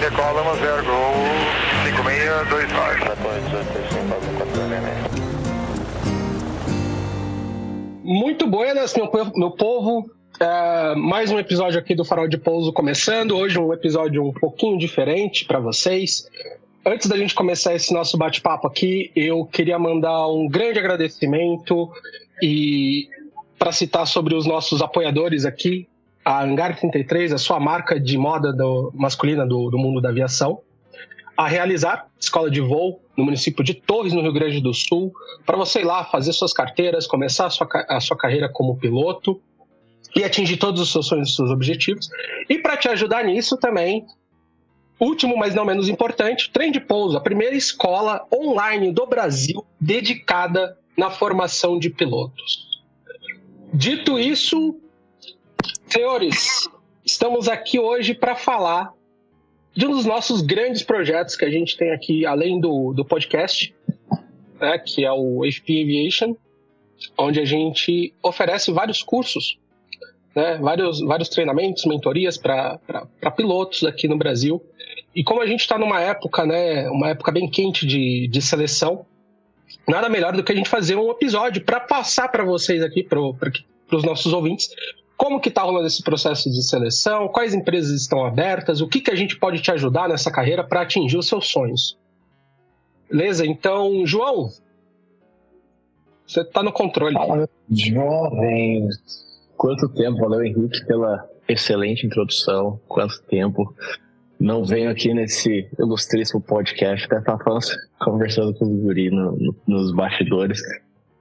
decola 10 Gol 5629. Muito buenas, meu povo. Mais um episódio aqui do Farol de Pouso começando. Hoje um episódio um pouquinho diferente para vocês. Antes da gente começar esse nosso bate-papo aqui, eu queria mandar um grande agradecimento e para citar sobre os nossos apoiadores aqui, a Hangar 33, a sua marca de moda masculina do mundo da aviação, a Realizar, escola de voo no município de Torres, no Rio Grande do Sul, para você ir lá fazer suas carteiras, começar a sua carreira como piloto e atingir todos os seus sonhos e seus objetivos. E para te ajudar nisso também, último, mas não menos importante, Trem de Pouso, a primeira escola online do Brasil dedicada na formação de pilotos. Dito isso, senhores, estamos aqui hoje para falar de um dos nossos grandes projetos que a gente tem aqui, além do podcast, né, que é o FP Aviation, onde a gente oferece vários cursos, né, vários treinamentos, mentorias para pilotos aqui no Brasil. E como a gente está numa época, né, uma época bem quente de seleção, nada melhor do que a gente fazer um episódio para passar para vocês aqui, para os nossos ouvintes, como que está rolando esse processo de seleção, quais empresas estão abertas, o que a gente pode te ajudar nessa carreira para atingir os seus sonhos. Beleza? Então, João, você está no controle. Fala, jovens! Quanto tempo, valeu Henrique pela excelente introdução, quanto tempo. Não venho aqui nesse ilustríssimo podcast, até estava conversando com o Guri nos bastidores,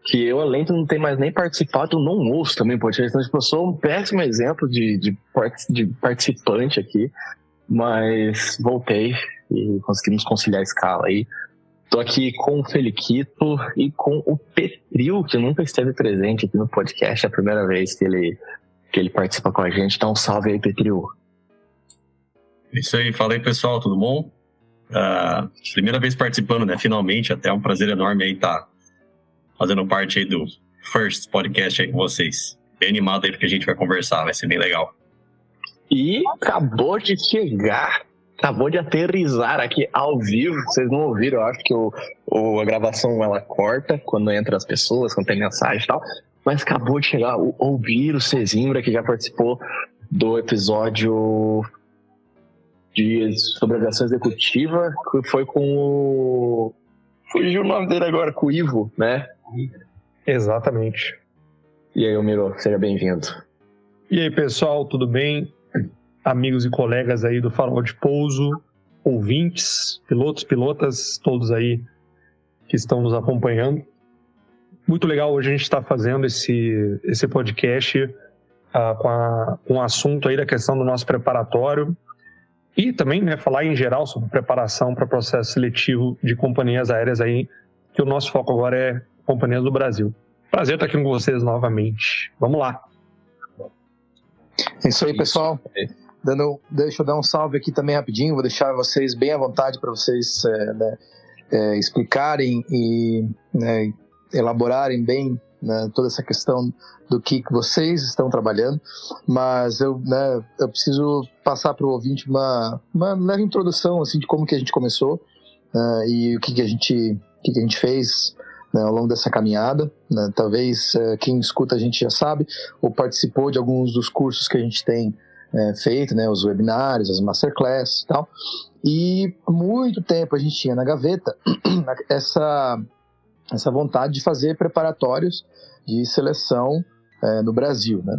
que eu, além de não ter mais nem participado, eu não ouço também podcast. Então, eu sou um péssimo exemplo de participante aqui, mas voltei e conseguimos conciliar a escala aí. Tô aqui com o Feliquito e com o Petril, que nunca esteve presente aqui no podcast, é a primeira vez que ele participa com a gente. Então, salve aí, Petril. Isso aí, fala aí, pessoal, tudo bom? Primeira vez participando, né? Finalmente, até é um prazer enorme aí estar fazendo parte aí do First Podcast aí com vocês. Bem animado aí porque a gente vai conversar, vai ser bem legal. E acabou de chegar, acabou de aterrissar aqui ao vivo. Vocês não ouviram, eu acho que a gravação ela corta quando entra as pessoas, quando tem mensagem e tal. Mas acabou de chegar o Albiro Cezimbra, que já participou do episódio sobre aviação executiva, que foi com o... Fugiu o nome dele agora, com o Ivo, né? Exatamente. E aí, Miro, seja bem-vindo. E aí, pessoal, tudo bem? Amigos e colegas aí do Farol de Pouso, ouvintes, pilotos, pilotas, todos aí que estão nos acompanhando. Muito legal hoje a gente está fazendo esse podcast com o assunto aí da questão do nosso preparatório e também, né, falar em geral sobre preparação para processo seletivo de companhias aéreas aí, que o nosso foco agora é companhias do Brasil. Prazer estar aqui com vocês novamente. Vamos lá. É isso aí, pessoal. Deixa eu dar um salve aqui também rapidinho, vou deixar vocês bem à vontade para vocês explicarem e elaborarem bem, né, toda essa questão do que vocês estão trabalhando, mas eu preciso passar para o ouvinte uma leve introdução assim, de como que a gente começou e o que a gente fez, né, ao longo dessa caminhada, né. Talvez quem escuta a gente já sabe ou participou de alguns dos cursos que a gente tem feito, né, os webinários, as masterclasses e tal, e muito tempo a gente tinha na gaveta essa vontade de fazer preparatórios de seleção no Brasil, né?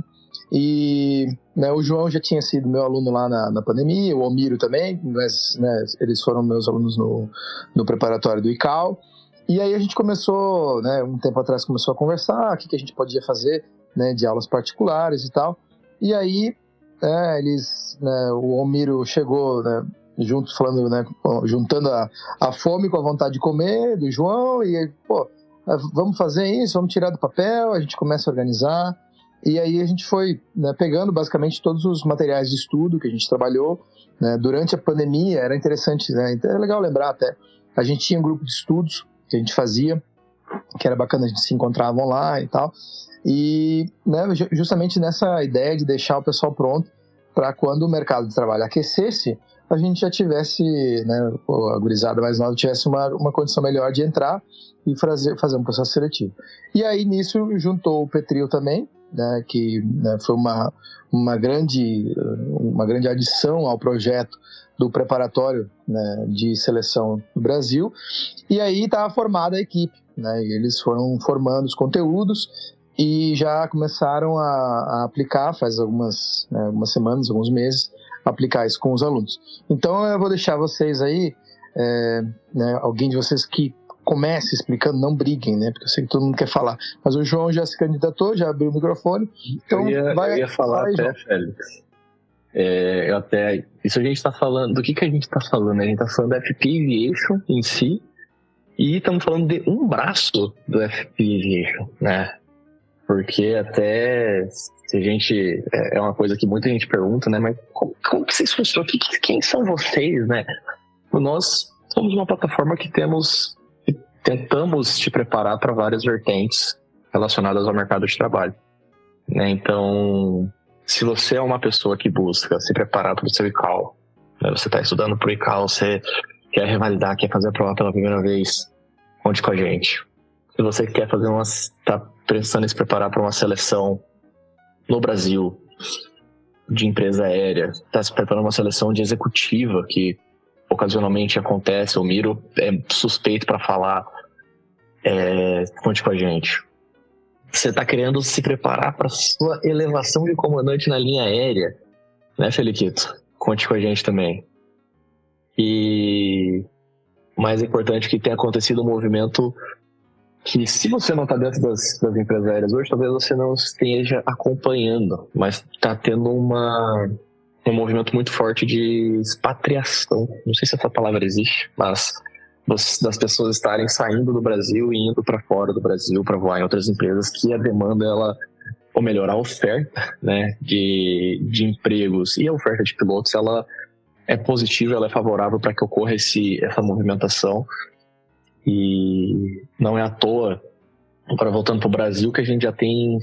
E, né, o João já tinha sido meu aluno lá na pandemia, o Almiro também, mas, né, eles foram meus alunos no preparatório do ICAO. E aí a gente começou, né, um tempo atrás começou a conversar o que a gente podia fazer, né, de aulas particulares e tal. E aí o Almiro chegou, né, junto, falando, né, juntando a fome com a vontade de comer do João, e aí, vamos fazer isso, vamos tirar do papel, a gente começa a organizar, e aí a gente foi, né, pegando basicamente todos os materiais de estudo que a gente trabalhou, né, durante a pandemia. Era interessante, né, é legal lembrar até, a gente tinha um grupo de estudos que a gente fazia, que era bacana, a gente se encontrava online e tal, e, né, justamente nessa ideia de deixar o pessoal pronto para quando o mercado de trabalho aquecesse, a gente já tivesse, né, a gurizada mais nova tivesse uma condição melhor de entrar e fazer um processo seletivo. E aí nisso juntou o Petril também, né, que, né, foi uma grande adição ao projeto do preparatório, né, de seleção no Brasil, e aí estava formada a equipe, né, e eles foram formando os conteúdos e já começaram a aplicar, faz algumas semanas, alguns meses, aplicar isso com os alunos. Então eu vou deixar vocês aí, né, alguém de vocês que comece explicando, não briguem, né, porque eu sei que todo mundo quer falar, mas o João já se candidatou, já abriu o microfone, então eu ia falar aí, até, João. Félix. Isso a gente está falando, do que a gente está falando? A gente está falando da FP Aviation em si, e estamos falando de um braço do FP Aviation, né? Porque até se a gente, é uma coisa que muita gente pergunta, né? Mas como que vocês funcionam? Quem são vocês, né? Nós somos uma plataforma que tentamos te preparar para várias vertentes relacionadas ao mercado de trabalho, né? Então, se você é uma pessoa que busca se preparar para o seu ICAO, né? Você está estudando para o ICAO, você quer revalidar, quer fazer a prova pela primeira vez, conte com a gente. Se você quer está pensando em se preparar para uma seleção no Brasil de empresa aérea, está se preparando para uma seleção de executiva que ocasionalmente acontece, o Miro é suspeito para falar, conte com a gente. Você está querendo se preparar para sua elevação de comandante na linha aérea, né, Feliquito? Conte com a gente também. E mais importante que tem acontecido um movimento que, se você não está dentro das empresas aéreas hoje, talvez você não esteja acompanhando, mas está tendo um movimento muito forte de expatriação. Não sei se essa palavra existe, mas das pessoas estarem saindo do Brasil e indo para fora do Brasil para voar em outras empresas, que a demanda, ou melhor, a oferta, né, de empregos e a oferta de pilotos, ela é positiva, ela é favorável para que ocorra essa movimentação. E não é à toa, agora voltando para o Brasil, que a gente já tem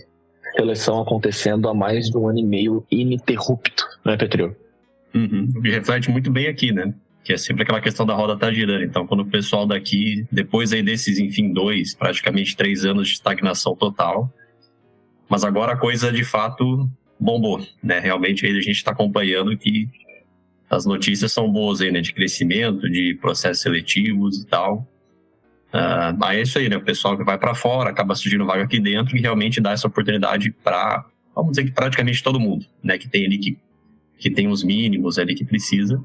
seleção acontecendo há mais de 1 ano e meio ininterrupto, né, Petril? O que reflete muito bem aqui, né? Que é sempre aquela questão da roda tá girando. Então, quando o pessoal daqui, depois aí desses, enfim, 2, praticamente 3 anos de estagnação total, mas agora a coisa de fato bombou, né? Realmente aí a gente está acompanhando que as notícias são boas aí, né? De crescimento, de processos seletivos e tal. Aí é isso aí, né? O pessoal que vai para fora acaba surgindo vaga aqui dentro e realmente dá essa oportunidade para, vamos dizer que praticamente todo mundo, né? Que tem ali que tem os mínimos ali que precisa.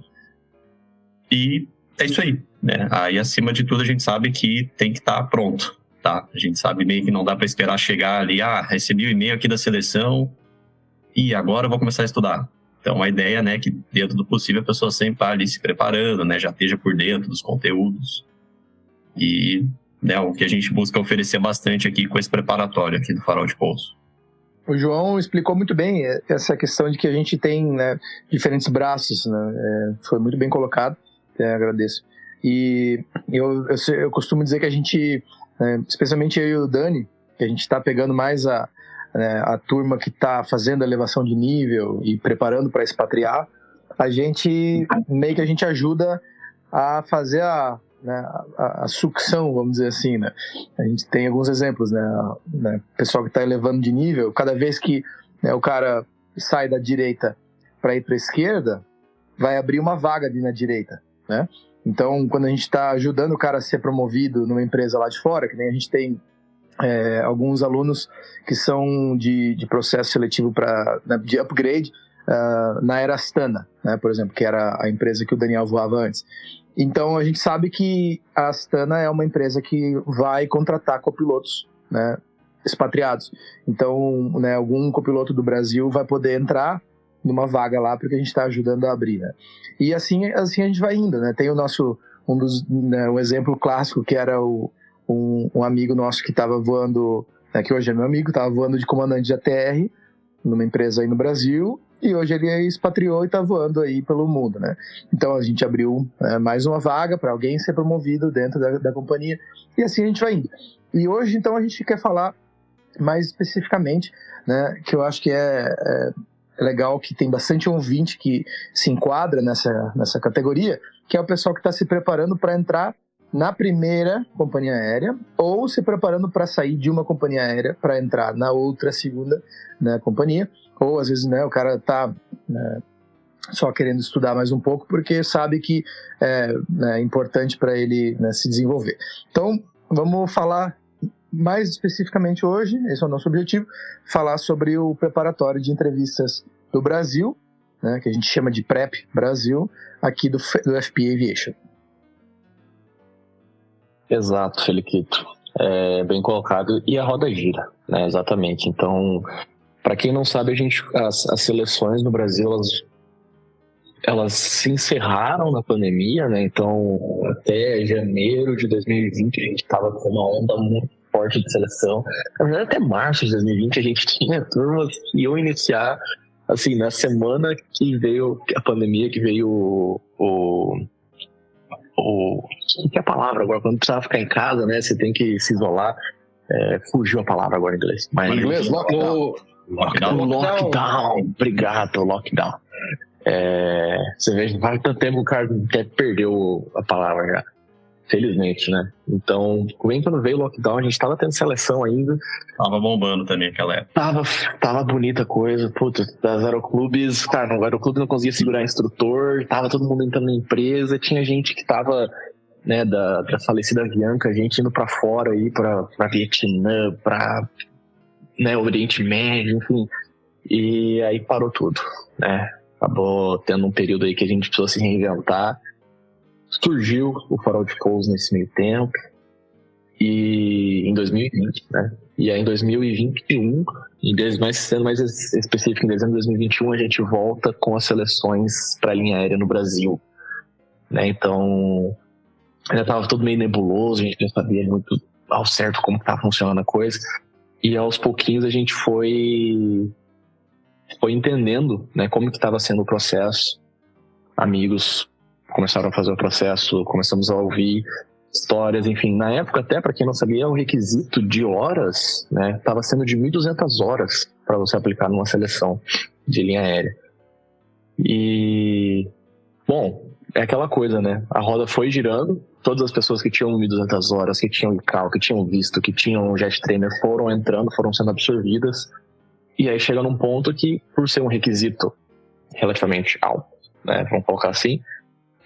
E é isso aí, né? Aí, acima de tudo, a gente sabe que tem que estar pronto, tá? A gente sabe meio que não dá para esperar chegar ali, recebi o e-mail aqui da seleção e agora eu vou começar a estudar. Então, a ideia, né, que dentro do possível a pessoa sempre vai ali se preparando, né? Já esteja por dentro dos conteúdos. E, né, o que a gente busca oferecer bastante aqui com esse preparatório aqui do Farol de Pouso. O João explicou muito bem essa questão de que a gente tem, né, diferentes braços, né? Foi muito bem colocado. Agradeço. E eu costumo dizer que a gente, especialmente eu e o Dani, que a gente está pegando mais a turma que está fazendo a elevação de nível e preparando para expatriar, a gente meio que a gente ajuda a fazer a sucção, vamos dizer assim, né? A gente tem alguns exemplos, né? Pessoal que está elevando de nível, cada vez que, né, o cara sai da direita para ir para a esquerda, vai abrir uma vaga ali na direita, né? Então, quando a gente está ajudando o cara a ser promovido numa empresa lá de fora, que nem a gente tem alguns alunos que são de processo seletivo de upgrade na Era Astana, né, por exemplo, que era a empresa que o Daniel voava antes. Então, a gente sabe que a Astana é uma empresa que vai contratar copilotos, né, expatriados. Então, né, algum copiloto do Brasil vai poder entrar numa vaga lá, porque a gente está ajudando a abrir, né? E assim a gente vai indo, né? Tem o nosso, um exemplo clássico, que era um amigo nosso que estava voando, né, que hoje é meu amigo, estava voando de comandante de ATR numa empresa aí no Brasil, e hoje ele expatriou e está voando aí pelo mundo, né? Então a gente abriu mais uma vaga para alguém ser promovido dentro da companhia, e assim a gente vai indo. E hoje, então, a gente quer falar mais especificamente, né, que eu acho que é legal que tem bastante ouvinte que se enquadra nessa categoria, que é o pessoal que está se preparando para entrar na primeira companhia aérea ou se preparando para sair de uma companhia aérea para entrar na outra segunda, né, companhia, ou às vezes, né, o cara está só querendo estudar mais um pouco porque sabe que é importante para ele, né, se desenvolver. Então, vamos falar mais especificamente hoje, esse é o nosso objetivo, falar sobre o preparatório de entrevistas do Brasil, né, que a gente chama de PrEP Brasil, aqui do FP Aviation. Exato, Feliquito. Bem colocado. E a roda gira, né? Exatamente. Então, para quem não sabe, as seleções no Brasil, elas se encerraram na pandemia, né? Então, até janeiro de 2020, a gente estava com uma onda muito forte de seleção. Na verdade, até março de 2020, a gente tinha turmas que iam iniciar, assim, na semana que veio a pandemia, que veio o que é a palavra agora? Quando precisava ficar em casa, né? Você tem que se isolar. Fugiu a palavra agora em inglês. Mas, Em inglês, lockdown. Lockdown. Obrigado, lockdown. Você vê, vai tanto tempo que o cara até perdeu a palavra já. Felizmente, né? Então, bem quando veio o lockdown, a gente tava tendo seleção ainda. Tava bombando também aquela época. Tava bonita a coisa. Puta, das aeroclubes, cara, o aeroclube não conseguia segurar instrutor, tava todo mundo entrando na empresa, tinha gente que tava, né, da falecida Avianca, gente indo pra fora aí, pra Vietnã, pra, né, Oriente Médio, enfim. E aí parou tudo, né? Acabou tendo um período aí que a gente precisou se reinventar. Surgiu o Farol de Pouso nesse meio tempo, e em 2020, né? E aí em 2021, sendo mais específico, em dezembro de 2021, a gente volta com as seleções para a linha aérea no Brasil, né? Então, ainda estava tudo meio nebuloso, a gente não sabia muito ao certo como estava funcionando a coisa, e aos pouquinhos a gente foi entendendo, né, como que estava sendo o processo. Amigos começaram a fazer o processo, começamos a ouvir histórias, enfim. Na época, até, para quem não sabia, o requisito de horas, né, estava sendo de 1.200 horas para você aplicar numa seleção de linha aérea. E, bom, é aquela coisa, né? A roda foi girando, todas as pessoas que tinham 1.200 horas, que tinham ICAO, que tinham visto, que tinham jet trainer, foram entrando, foram sendo absorvidas. E aí chega num ponto que, por ser um requisito relativamente alto, né, vamos colocar assim,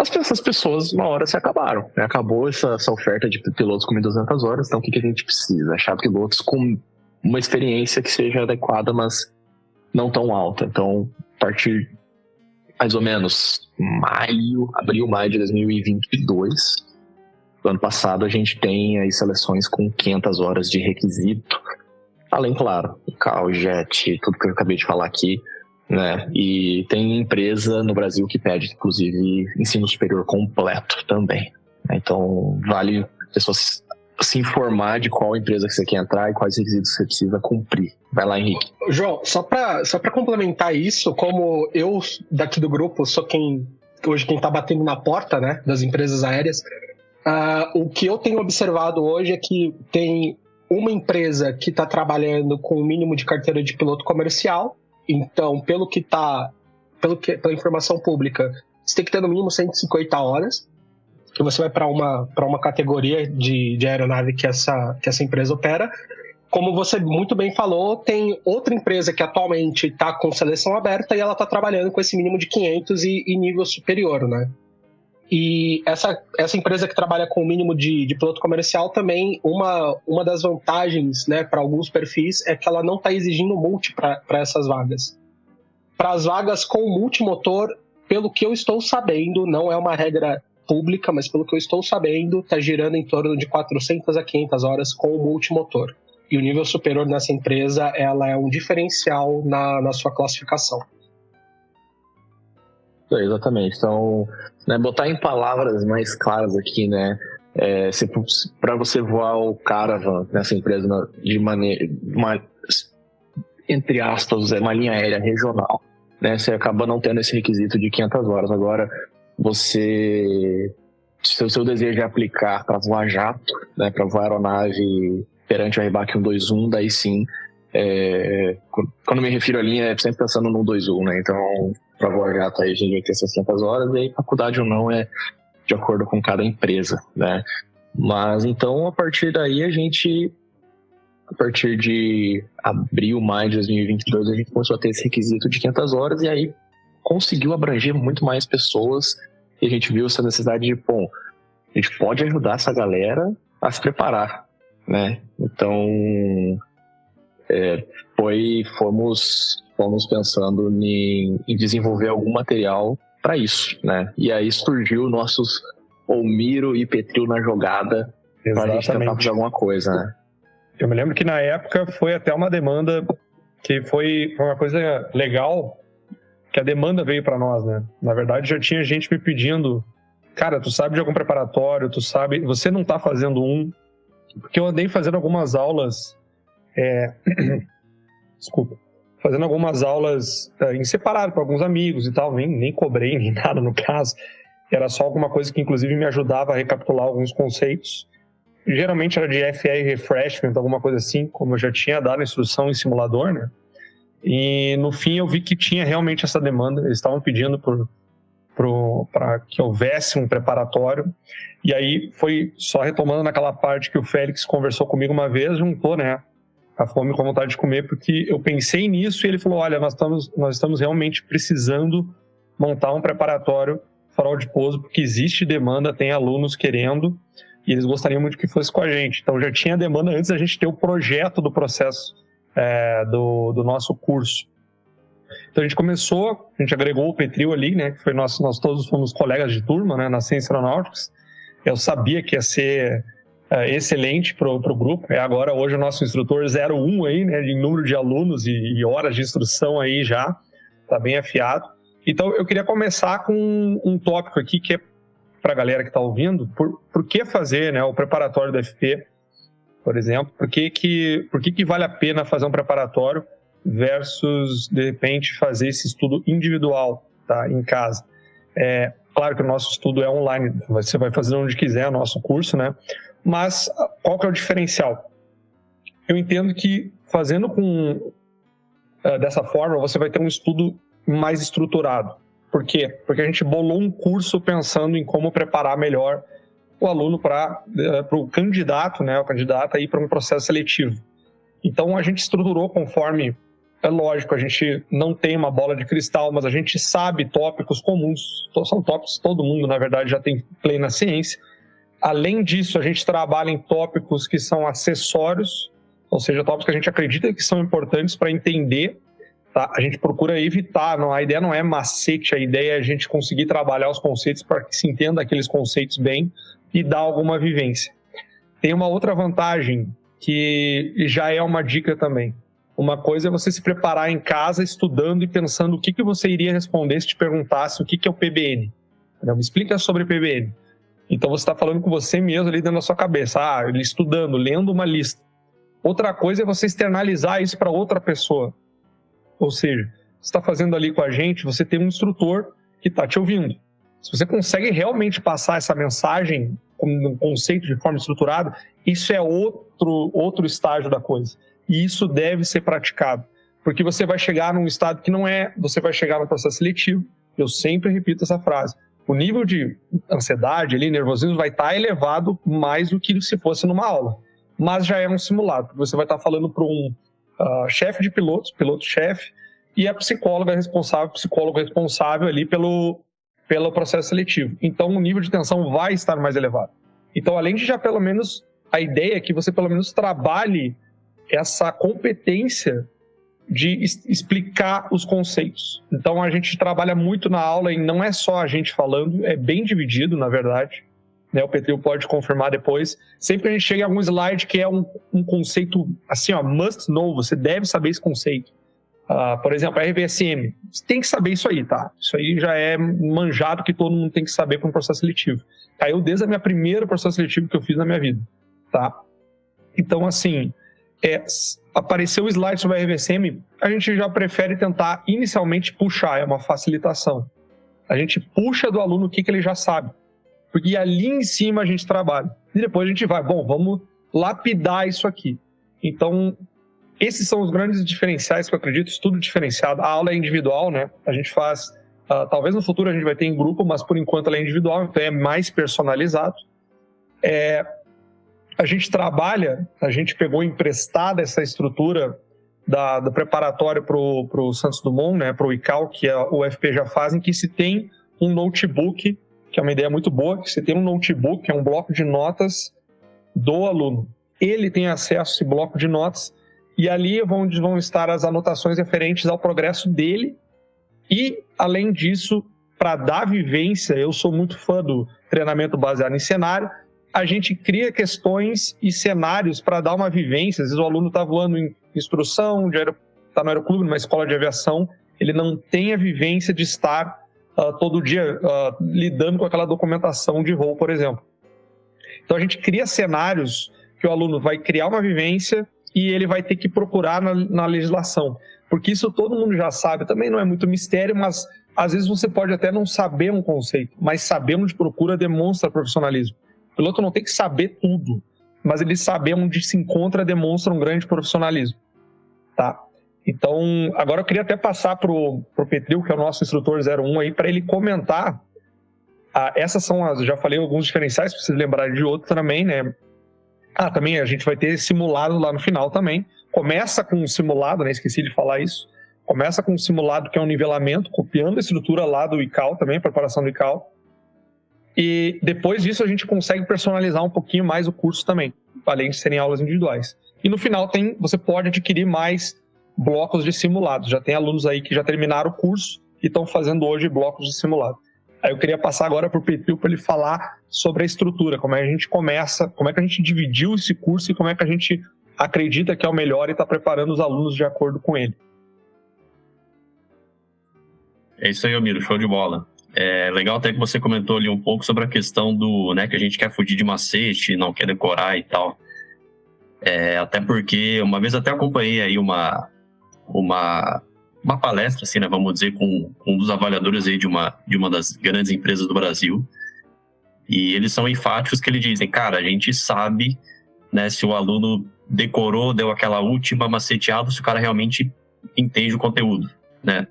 essas pessoas uma hora se acabaram, né? Acabou essa oferta de pilotos com 1.200 horas, então o que a gente precisa? Achar pilotos com uma experiência que seja adequada, mas não tão alta. Então, a partir mais ou menos abril, maio de 2022, do ano passado, a gente tem aí seleções com 500 horas de requisito, além, claro, o CAO, JET, tudo que eu acabei de falar aqui, né? E tem empresa no Brasil que pede, inclusive, ensino superior completo também. Então, vale a pessoa se informar de qual empresa que você quer entrar e quais requisitos você precisa cumprir. Vai lá, Henrique. João, só pra complementar isso, como eu daqui do grupo sou quem tá batendo na porta, né, das empresas aéreas, o que eu tenho observado hoje é que tem uma empresa que está trabalhando com o mínimo de carteira de piloto comercial. Então, pela informação pública, você tem que ter no mínimo 150 horas, que você vai para uma categoria de aeronave que essa empresa opera. Como você muito bem falou, tem outra empresa que atualmente está com seleção aberta e ela está trabalhando com esse mínimo de 500 e nível superior, né? E essa empresa que trabalha com o mínimo de piloto comercial também, uma das vantagens, né, para alguns perfis é que ela não está exigindo multi para essas vagas. Para as vagas com multimotor, pelo que eu estou sabendo, não é uma regra pública, mas pelo que eu estou sabendo, está girando em torno de 400 a 500 horas com o multimotor. E o nível superior nessa empresa, ela é um diferencial na sua classificação. Exatamente. Então, né, botar em palavras mais claras aqui, né? Para você voar o Caravan nessa empresa de maneira, entre aspas, uma linha aérea regional, né? Você acaba não tendo esse requisito de 500 horas. Agora, se o seu desejo é aplicar para voar jato, né, para voar aeronave perante o RBAC 121, daí sim Quando me refiro à linha, é sempre pensando no 2-1, né? Então, para voar gato aí a gente vai ter 600 horas, e aí faculdade ou não é de acordo com cada empresa, né? Mas então, a partir daí, a partir de abril, maio de 2022, a gente começou a ter esse requisito de 500 horas, e aí conseguiu abranger muito mais pessoas, e a gente viu essa necessidade de, bom, a gente pode ajudar essa galera a se preparar, né? Então, fomos pensando em desenvolver algum material para isso, né? E aí surgiu nossos Olmiro e Petril na jogada para a gente tentar fazer alguma coisa, né? Eu me lembro que na época foi até uma demanda que foi uma coisa legal, que a demanda veio para nós, né? Na verdade, já tinha gente me pedindo, cara, tu sabe de algum preparatório, tu sabe, você não tá fazendo um, porque eu andei fazendo algumas aulas, fazendo algumas aulas em separado para alguns amigos e tal, nem cobrei nem nada no caso, era só alguma coisa que inclusive me ajudava a recapitular alguns conceitos. Geralmente era de FR Refreshment, alguma coisa assim, como eu já tinha dado a instrução em simulador, né? E no fim eu vi que tinha realmente essa demanda, eles estavam pedindo para que houvesse um preparatório, e aí foi só retomando naquela parte que o Félix conversou comigo uma vez, juntou, né, a fome com a vontade de comer, porque eu pensei nisso e ele falou, olha, nós estamos realmente precisando montar um preparatório farol de pouso, porque existe demanda, tem alunos querendo, e eles gostariam muito que fosse com a gente. Então já tinha demanda antes da gente ter o projeto do processo do nosso curso. Então a gente começou, a gente agregou o Petril ali, né, que foi nós todos fomos colegas de turma, né, na Ciências Aeronáuticas. Eu sabia que ia ser excelente pro grupo. Agora hoje o nosso instrutor 01 aí, né, em número de alunos e horas de instrução aí já, tá bem afiado. Então eu queria começar com um tópico aqui que é para a galera que está ouvindo, por que fazer, né, o preparatório do FP, por exemplo, por que vale a pena fazer um preparatório versus, de repente, fazer esse estudo individual, tá, em casa. Claro que o nosso estudo é online, você vai fazer onde quiser o nosso curso, né, mas qual que é o diferencial? Eu entendo que fazendo dessa forma, você vai ter um estudo mais estruturado. Por quê? Porque a gente bolou um curso pensando em como preparar melhor o aluno para o candidato, né, o candidato aí para um processo seletivo. Então a gente estruturou conforme, é lógico, a gente não tem uma bola de cristal, mas a gente sabe tópicos comuns, são tópicos que todo mundo, na verdade, já tem plena ciência. Além disso, a gente trabalha em tópicos que são acessórios, ou seja, tópicos que a gente acredita que são importantes para entender. Tá? A gente procura evitar, a ideia não é macete, a ideia é a gente conseguir trabalhar os conceitos para que se entenda aqueles conceitos bem e dar alguma vivência. Tem uma outra vantagem que já é uma dica também. Uma coisa é você se preparar em casa estudando e pensando o que você iria responder se te perguntasse o que é o PBN. Me explica sobre PBN. Então você está falando com você mesmo ali dentro da sua cabeça, estudando, lendo uma lista. Outra coisa é você externalizar isso para outra pessoa. Ou seja, você está fazendo ali com a gente, você tem um instrutor que está te ouvindo. Se você consegue realmente passar essa mensagem com um conceito de forma estruturada, isso é outro estágio da coisa. E isso deve ser praticado. Porque você vai chegar num estado que não é, você vai chegar no processo seletivo. Eu sempre repito essa frase. O nível de ansiedade, ali, nervosismo, vai estar elevado mais do que se fosse numa aula. Mas já é um simulado. Você vai estar falando para um chefe de pilotos, piloto-chefe, e a psicólogo responsável ali pelo processo seletivo. Então o nível de tensão vai estar mais elevado. Então, além de já pelo menos, a ideia é que você pelo menos trabalhe essa competência de explicar os conceitos. Então a gente trabalha muito na aula e não é só a gente falando, é bem dividido, na verdade. Né, o Petril pode confirmar depois. Sempre que a gente chega em algum slide que é um conceito assim, must know, você deve saber esse conceito. Por exemplo, RVSM. Você tem que saber isso aí, tá? Isso aí já é manjado que todo mundo tem que saber para um processo seletivo. Caiu desde a minha primeira processo seletivo que eu fiz na minha vida, tá? Então, assim, apareceu o slide sobre a RVSM, a gente já prefere tentar inicialmente puxar, é uma facilitação. A gente puxa do aluno o que ele já sabe. Porque ali em cima a gente trabalha. E depois a gente vai, vamos lapidar isso aqui. Então, esses são os grandes diferenciais que eu acredito, estudo diferenciado. A aula é individual, né? A gente faz, talvez no futuro a gente vai ter em grupo, mas por enquanto ela é individual, então é mais personalizado. A gente trabalha, a gente pegou emprestada essa estrutura do preparatório para o Santos Dumont, né, para o ICAO, que o UFP já faz, em que se tem um notebook, que é uma ideia muito boa, que se tem um notebook, que é um bloco de notas do aluno. Ele tem acesso a esse bloco de notas e ali vão estar as anotações referentes ao progresso dele e, além disso, para dar vivência, eu sou muito fã do treinamento baseado em cenário, a gente cria questões e cenários para dar uma vivência. Às vezes o aluno está voando em instrução, está no aeroclube, numa escola de aviação, ele não tem a vivência de estar todo dia lidando com aquela documentação de voo, por exemplo. Então a gente cria cenários que o aluno vai criar uma vivência e ele vai ter que procurar na legislação. Porque isso todo mundo já sabe, também não é muito mistério, mas às vezes você pode até não saber um conceito, mas saber onde procura demonstra profissionalismo. O piloto não tem que saber tudo, mas ele saber onde se encontra demonstra um grande profissionalismo. Tá? Então, agora eu queria até passar para o Petril, que é o nosso instrutor 01 aí, para ele comentar. Essas são já falei alguns diferenciais, para vocês lembrarem de outro também, né? Também a gente vai ter simulado lá no final também. Começa com um simulado, né? Esqueci de falar isso. Começa com um simulado que é um nivelamento, copiando a estrutura lá do ICAO também, preparação do ICAO. E depois disso a gente consegue personalizar um pouquinho mais o curso também, além de serem aulas individuais. E no final você pode adquirir mais blocos de simulados. Já tem alunos aí que já terminaram o curso e estão fazendo hoje blocos de simulado. Aí eu queria passar agora para o Petril para ele falar sobre a estrutura, como é que a gente começa, como é que a gente dividiu esse curso e como é que a gente acredita que é o melhor e está preparando os alunos de acordo com ele. É isso aí, Almiro, show de bola. É legal até que você comentou ali um pouco sobre a questão do, né, que a gente quer fugir de macete, não quer decorar e tal. Até porque uma vez até acompanhei aí uma palestra, assim, né, vamos dizer, com um dos avaliadores aí de uma das grandes empresas do Brasil. E eles são enfáticos que eles dizem, cara, a gente sabe, né, se o aluno decorou, deu aquela última maceteada, se o cara realmente entende o conteúdo, né?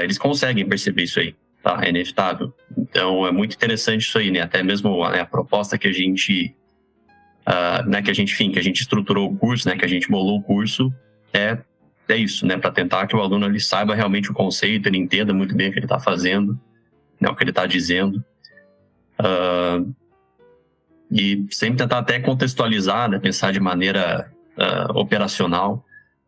Eles conseguem perceber isso aí, tá? É inevitável. Então é muito interessante isso aí, né? Até mesmo, né, a proposta que a gente, né, que a gente estruturou o curso, né, que a gente bolou o curso, é isso, né? Para tentar que o aluno ele saiba realmente o conceito, ele entenda muito bem o que ele está fazendo, né, o que ele está dizendo. E sempre tentar até contextualizar, né, pensar de maneira operacional.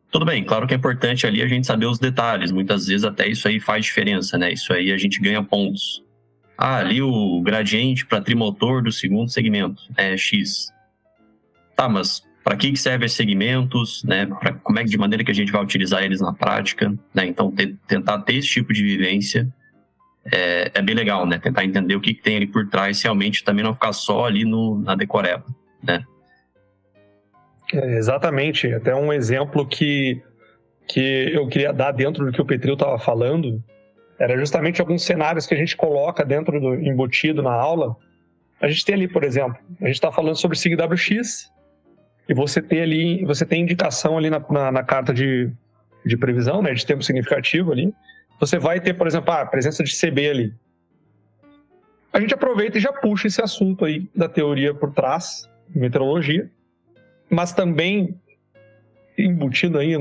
Tudo bem, claro que é importante ali a gente saber os detalhes, muitas vezes até isso aí faz diferença, né? Isso aí a gente ganha pontos. Ali o gradiente para trimotor do segundo segmento é X. Tá, mas para que servem esses segmentos, né? Como é que de maneira que a gente vai utilizar eles na prática, né? Então tentar ter esse tipo de vivência é bem legal, né? Tentar entender o que tem ali por trás, realmente também não ficar só ali na decoreba, né? Exatamente, até um exemplo que eu queria dar dentro do que o Petril estava falando, era justamente alguns cenários que a gente coloca dentro do embutido na aula. A gente tem ali, por exemplo, a gente está falando sobre SIGWX, e você tem indicação ali na carta de previsão, né, de tempo significativo ali. Você vai ter, por exemplo, a presença de CB ali. A gente aproveita e já puxa esse assunto aí da teoria por trás, meteorologia, mas também embutindo aí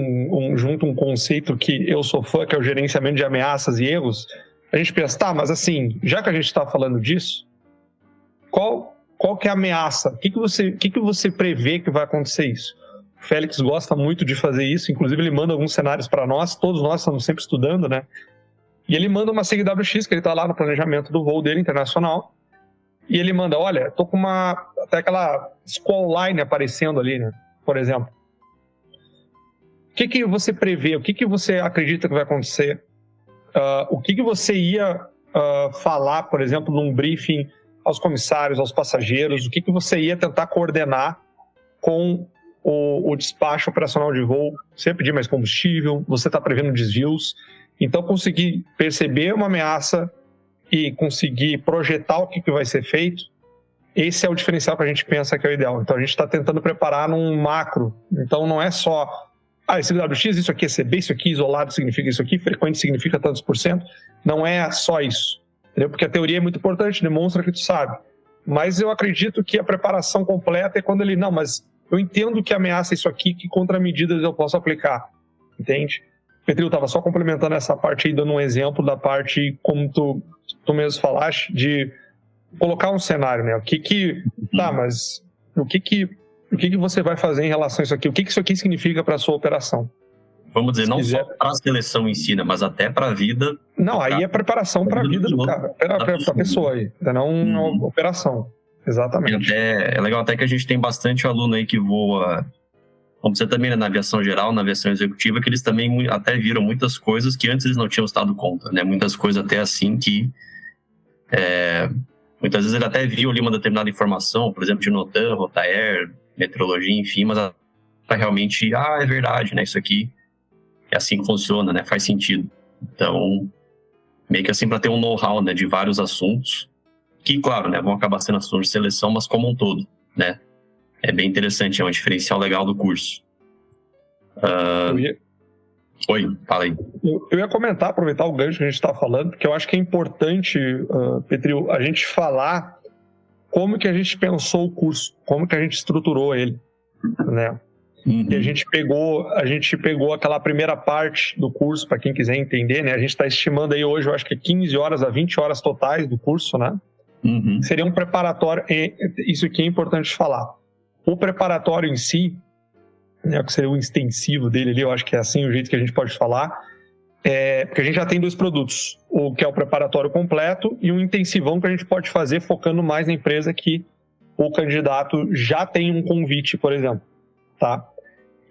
junto um conceito que eu sou fã, que é o gerenciamento de ameaças e erros. A gente pensa, mas assim, já que a gente está falando disso, qual que é a ameaça? O que você prevê que vai acontecer isso? O Félix gosta muito de fazer isso, inclusive ele manda alguns cenários para nós, todos nós estamos sempre estudando, né? E ele manda uma SIGWX, que ele está lá no planejamento do voo dele internacional, e ele manda, olha, tô com até aquela squall line aparecendo ali, né? Por exemplo. O que você prevê? O que você acredita que vai acontecer? O que você ia falar, por exemplo, num briefing aos comissários, aos passageiros? O que você ia tentar coordenar com o despacho operacional de voo? Você ia pedir mais combustível? Você está prevendo desvios? Então, conseguir perceber uma ameaça e conseguir projetar o que vai ser feito esse é o diferencial que a gente pensa que é o ideal. Então a gente está tentando preparar num macro. Então não é só, esse WX, isso aqui é CB, isso aqui isolado significa isso aqui, frequente significa tantos por cento. Não é só isso, entendeu? Porque a teoria é muito importante, demonstra que tu sabe. Mas eu acredito que a preparação completa é quando ele, não, mas eu entendo que ameaça isso aqui, que contramedidas eu posso aplicar, entende? Petril, estava só complementando essa parte aí, dando um exemplo da parte, como tu mesmo falaste, de colocar um cenário, né? Mas o que você vai fazer em relação a isso aqui? O que isso aqui significa para a sua operação? Vamos dizer, não só para a seleção em si, né, mas até para a vida. Não, aí é preparação para a vida do cara, para a pessoa aí, não uma operação. Exatamente. É legal até que a gente tem bastante aluno aí que voa, vamos dizer também, né, na aviação geral, na aviação executiva, que eles também até viram muitas coisas que antes eles não tinham se dado conta, né? Muitas coisas até assim que muitas vezes ele até viu ali uma determinada informação, por exemplo, de NOTAM, Rotaer, meteorologia, enfim, mas realmente, é verdade, né? Isso aqui é assim que funciona, né? Faz sentido. Então, meio que assim para ter um know-how, né, de vários assuntos, que, claro, né, vão acabar sendo assuntos de seleção, mas como um todo, né? É bem interessante, é um diferencial legal do curso. Oi, fala aí. Eu ia comentar, aproveitar o gancho que a gente está falando, porque eu acho que é importante, Petril, a gente falar como que a gente pensou o curso, como que a gente estruturou ele, né? Uhum. E a gente pegou aquela primeira parte do curso, para quem quiser entender, né? A gente está estimando aí hoje, eu acho que é 15 horas a 20 horas totais do curso, né? Uhum. Seria um preparatório, isso aqui é importante falar. O preparatório em si, né, que seria o extensivo dele ali, eu acho que é assim o jeito que a gente pode falar, porque a gente já tem 2 produtos, o que é o preparatório completo e um intensivão que a gente pode fazer focando mais na empresa que o candidato já tem um convite, por exemplo, tá?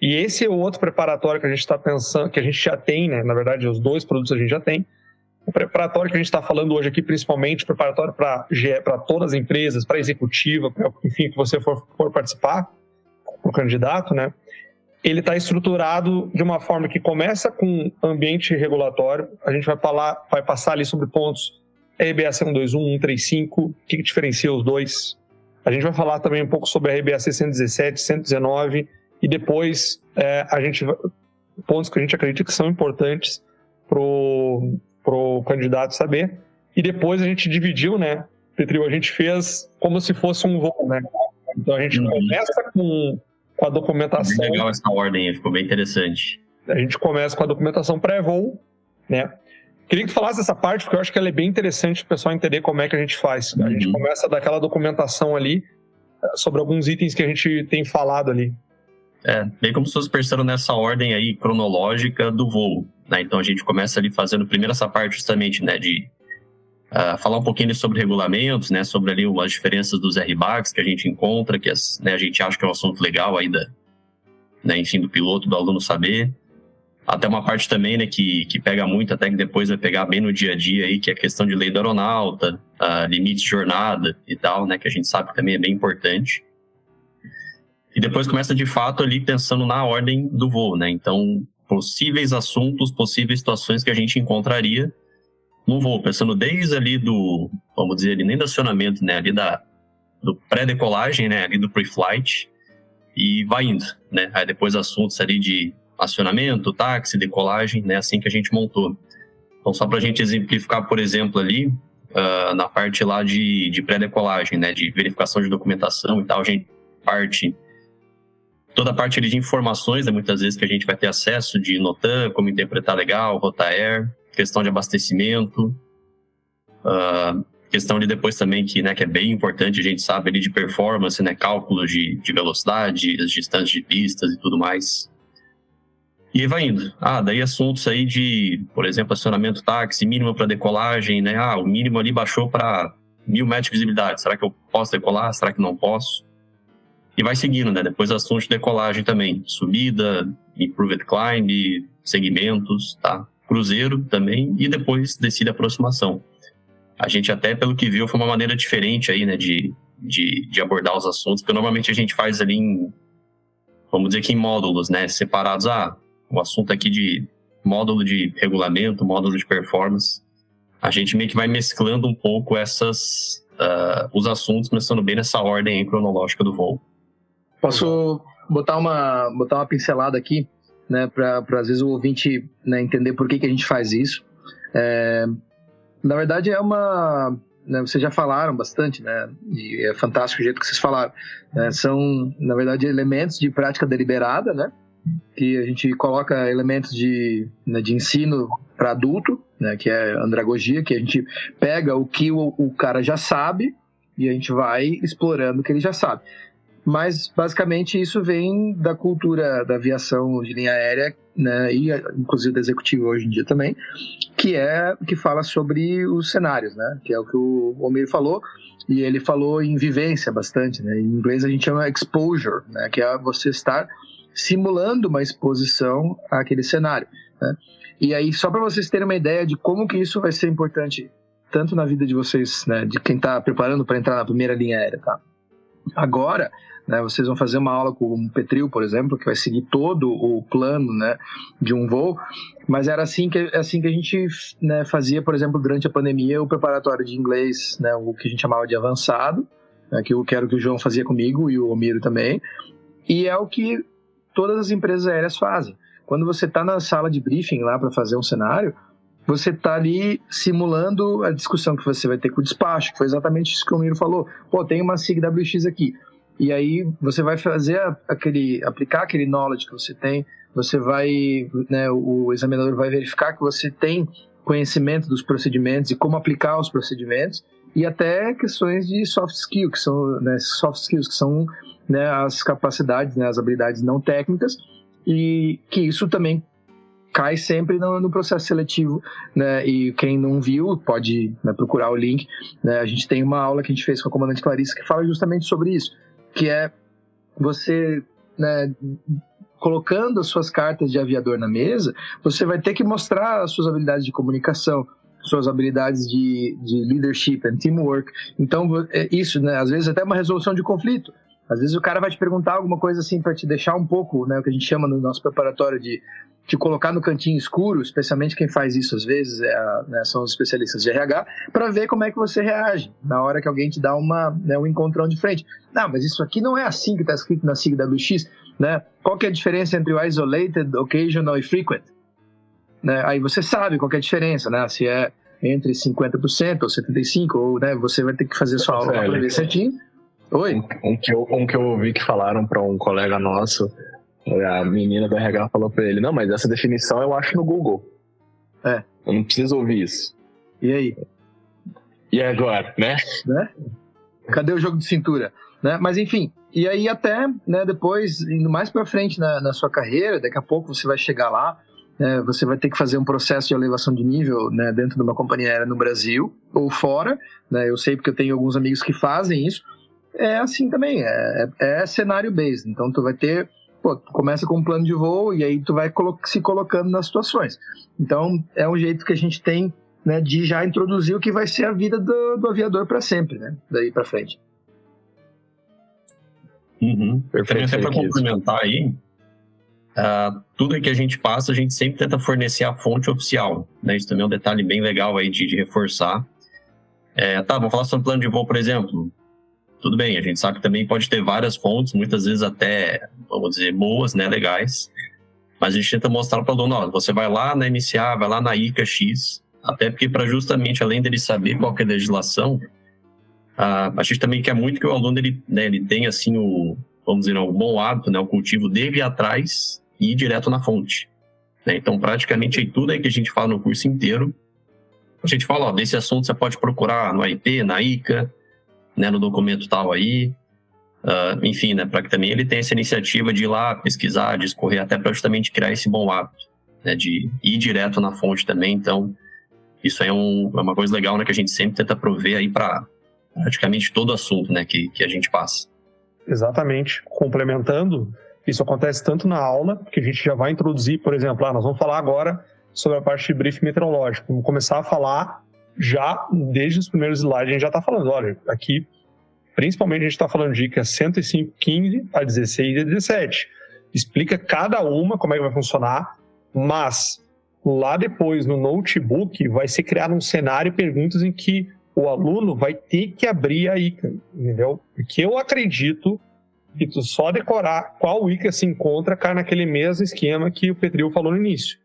E esse é o outro preparatório que a gente está pensando, que a gente já tem, né? Na verdade, os 2 produtos a gente já tem. O preparatório que a gente está falando hoje aqui, principalmente, preparatório para todas as empresas, para executiva, enfim, que você for participar, o candidato, né? Ele está estruturado de uma forma que começa com ambiente regulatório, a gente vai passar ali sobre pontos RBAC 121, 135, o que diferencia os 2. A gente vai falar também um pouco sobre a RBAC 117, 119, e depois pontos que a gente acredita que são importantes pro candidato saber. E depois a gente dividiu, né, Petril, a gente fez como se fosse um voo, né? Então a gente começa com a documentação. Bem legal essa ordem, ficou bem interessante. A gente começa com a documentação pré-voo, né? Queria que tu falasse dessa parte, porque eu acho que ela é bem interessante para o pessoal entender como é que a gente faz. A gente começa daquela documentação ali sobre alguns itens que a gente tem falado ali. Bem como se fosse pensando nessa ordem aí cronológica do voo, né? Então a gente começa ali fazendo primeiro essa parte justamente, né, de falar um pouquinho sobre regulamentos, né, sobre ali as diferenças dos RBACs que a gente encontra, que né, a gente acha que é um assunto legal aí né, enfim, do piloto, do aluno saber. Até uma parte também, né, que pega muito, até que depois vai pegar bem no dia a dia aí, que é a questão de lei do aeronauta, limites de jornada e tal, né, que a gente sabe que também é bem importante. E depois começa de fato ali pensando na ordem do voo, né, então possíveis assuntos, possíveis situações que a gente encontraria no voo, pensando desde ali vamos dizer, ali, nem do acionamento, né, ali do pré-decolagem, né, ali do pre-flight, e vai indo, né, aí depois assuntos ali de acionamento, táxi, decolagem, né, assim que a gente montou. Então, só para a gente exemplificar, por exemplo, ali, na parte lá de pré-decolagem, né, de verificação de documentação e tal, a gente toda a parte ali de informações, né, muitas vezes que a gente vai ter acesso de NOTAM, como interpretar legal, Rotaer, questão de abastecimento, questão ali depois também que é bem importante, a gente sabe ali de performance, né, cálculo de velocidade, as distâncias de pistas e tudo mais. E vai indo. Daí assuntos aí de, por exemplo, acionamento táxi, mínimo para decolagem, né? O mínimo ali baixou para 1000 metros de visibilidade. Será que eu posso decolar? Será que não posso? E vai seguindo, né? Depois assuntos de decolagem também. Subida, improved climb, segmentos, tá? Cruzeiro também. E depois descida e aproximação. A gente até, pelo que viu, foi uma maneira diferente aí, né? De abordar os assuntos. Porque normalmente a gente faz ali vamos dizer que em módulos, né? Separados. O assunto aqui de módulo de regulamento, módulo de performance, a gente meio que vai mesclando um pouco essas os assuntos, começando bem nessa ordem aí cronológica do voo. Posso botar uma pincelada aqui, né, para às vezes o ouvinte, né, entender por que a gente faz isso. Na verdade né, vocês já falaram bastante, né, e é fantástico o jeito que vocês falaram, né, são, na verdade, elementos de prática deliberada, né, que a gente coloca elementos de ensino para adulto, né, que é andragogia, que a gente pega o que o cara já sabe e a gente vai explorando o que ele já sabe. Mas, basicamente, isso vem da cultura da aviação de linha aérea, né, e inclusive da executiva hoje em dia também, que fala sobre os cenários, né, que é o que o Omir falou, e ele falou em vivência bastante, né, em inglês a gente chama exposure, né, que é você estar simulando uma exposição àquele cenário, né. E aí, só para vocês terem uma ideia de como que isso vai ser importante, tanto na vida de vocês, né, de quem está preparando para entrar na primeira linha aérea, tá? Agora, né, vocês vão fazer uma aula com o Petril, por exemplo, que vai seguir todo o plano, né, de um voo, mas era assim que a gente, né, fazia, por exemplo, durante a pandemia, o preparatório de inglês, né, o que a gente chamava de avançado, né, que era o que o João fazia comigo e o Omiro também, e é o que todas as empresas aéreas fazem. Quando você está na sala de briefing lá para fazer um cenário, você está ali simulando a discussão que você vai ter com o despacho, que foi exatamente isso que o Omiro falou. Pô, tem uma SIG WX aqui. E aí você vai fazer aplicar aquele knowledge que você tem, você vai, né, o examinador vai verificar que você tem conhecimento dos procedimentos e como aplicar os procedimentos, e até questões de soft skills, que são, né, as capacidades, né, as habilidades não técnicas, e que isso também cai sempre no processo seletivo, né? E quem não viu pode, né, procurar o link, né? A gente tem uma aula que a gente fez com a comandante Clarice que fala justamente sobre isso, que é você, né, colocando as suas cartas de aviador na mesa, você vai ter que mostrar as suas habilidades de comunicação, suas habilidades de leadership and teamwork. Então, isso, né, às vezes até uma resolução de conflito. Às vezes o cara vai te perguntar alguma coisa assim para te deixar um pouco, né, o que a gente chama no nosso preparatório de te colocar no cantinho escuro, especialmente quem faz isso às vezes né, são os especialistas de RH, para ver como é que você reage na hora que alguém te dá um encontrão de frente. Não, mas isso aqui não é assim que está escrito na SIG WX, né? Qual que é a diferença entre o isolated, occasional e frequent? Né? Aí você sabe qual que é a diferença, né? Se é entre 50% ou 75%, ou, né, você vai ter que fazer sua aula para ver certinho. Oi? Um que eu ouvi que falaram para um colega nosso, a menina do RH falou para ele, não, mas essa definição eu acho no Google. Eu não preciso ouvir isso. E aí? E agora, né? Cadê o jogo de cintura? Né? Mas enfim, e aí até, né, depois, indo mais para frente na sua carreira, daqui a pouco você vai chegar lá, né, você vai ter que fazer um processo de elevação de nível, né, dentro de uma companhia aérea no Brasil ou fora, né, eu sei porque eu tenho alguns amigos que fazem isso. É assim também, é cenário based, então tu vai ter, tu começa com um plano de voo e aí tu vai se colocando nas situações. Então é um jeito que a gente tem, né, de já introduzir o que vai ser a vida do aviador para sempre, né, daí para frente. Também até para complementar aí, tudo que a gente passa, a gente sempre tenta fornecer a fonte oficial, né? Isso também é um detalhe bem legal aí de reforçar. Vamos falar sobre plano de voo, por exemplo. Tudo bem, a gente sabe que também pode ter várias fontes, muitas vezes até, vamos dizer, boas, né, legais, mas a gente tenta mostrar para o aluno, você vai lá na NCA, vai lá na ICA X, até porque para justamente, além dele saber qual que é a legislação, a gente também quer muito que o aluno ele tenha assim vamos dizer, um bom hábito, né, o cultivo dele ir atrás e ir direto na fonte. Né? Então, praticamente aí, tudo aí que a gente fala no curso inteiro, a gente fala, desse assunto você pode procurar no AIP, na ICA, né, no documento tal aí, enfim, né, para que também ele tenha essa iniciativa de ir lá pesquisar, de escorrer, até para justamente criar esse bom hábito, né, de ir direto na fonte também. Então, isso aí é uma coisa legal, né, que a gente sempre tenta prover aí para praticamente todo assunto, né, que a gente passa. Exatamente. Complementando, isso acontece tanto na aula, que a gente já vai introduzir, por exemplo, nós vamos falar agora sobre a parte de briefing meteorológico. Vamos começar a falar já, desde os primeiros slides, a gente já está falando, olha, aqui, principalmente a gente está falando de dicas 105.15 a 16 e 17. Explica cada uma como é que vai funcionar, mas lá depois, no notebook, vai ser criado um cenário e perguntas em que o aluno vai ter que abrir a ICA, entendeu? Porque eu acredito que tu só decorar qual ICA se encontra cai naquele mesmo esquema que o Petril falou no início.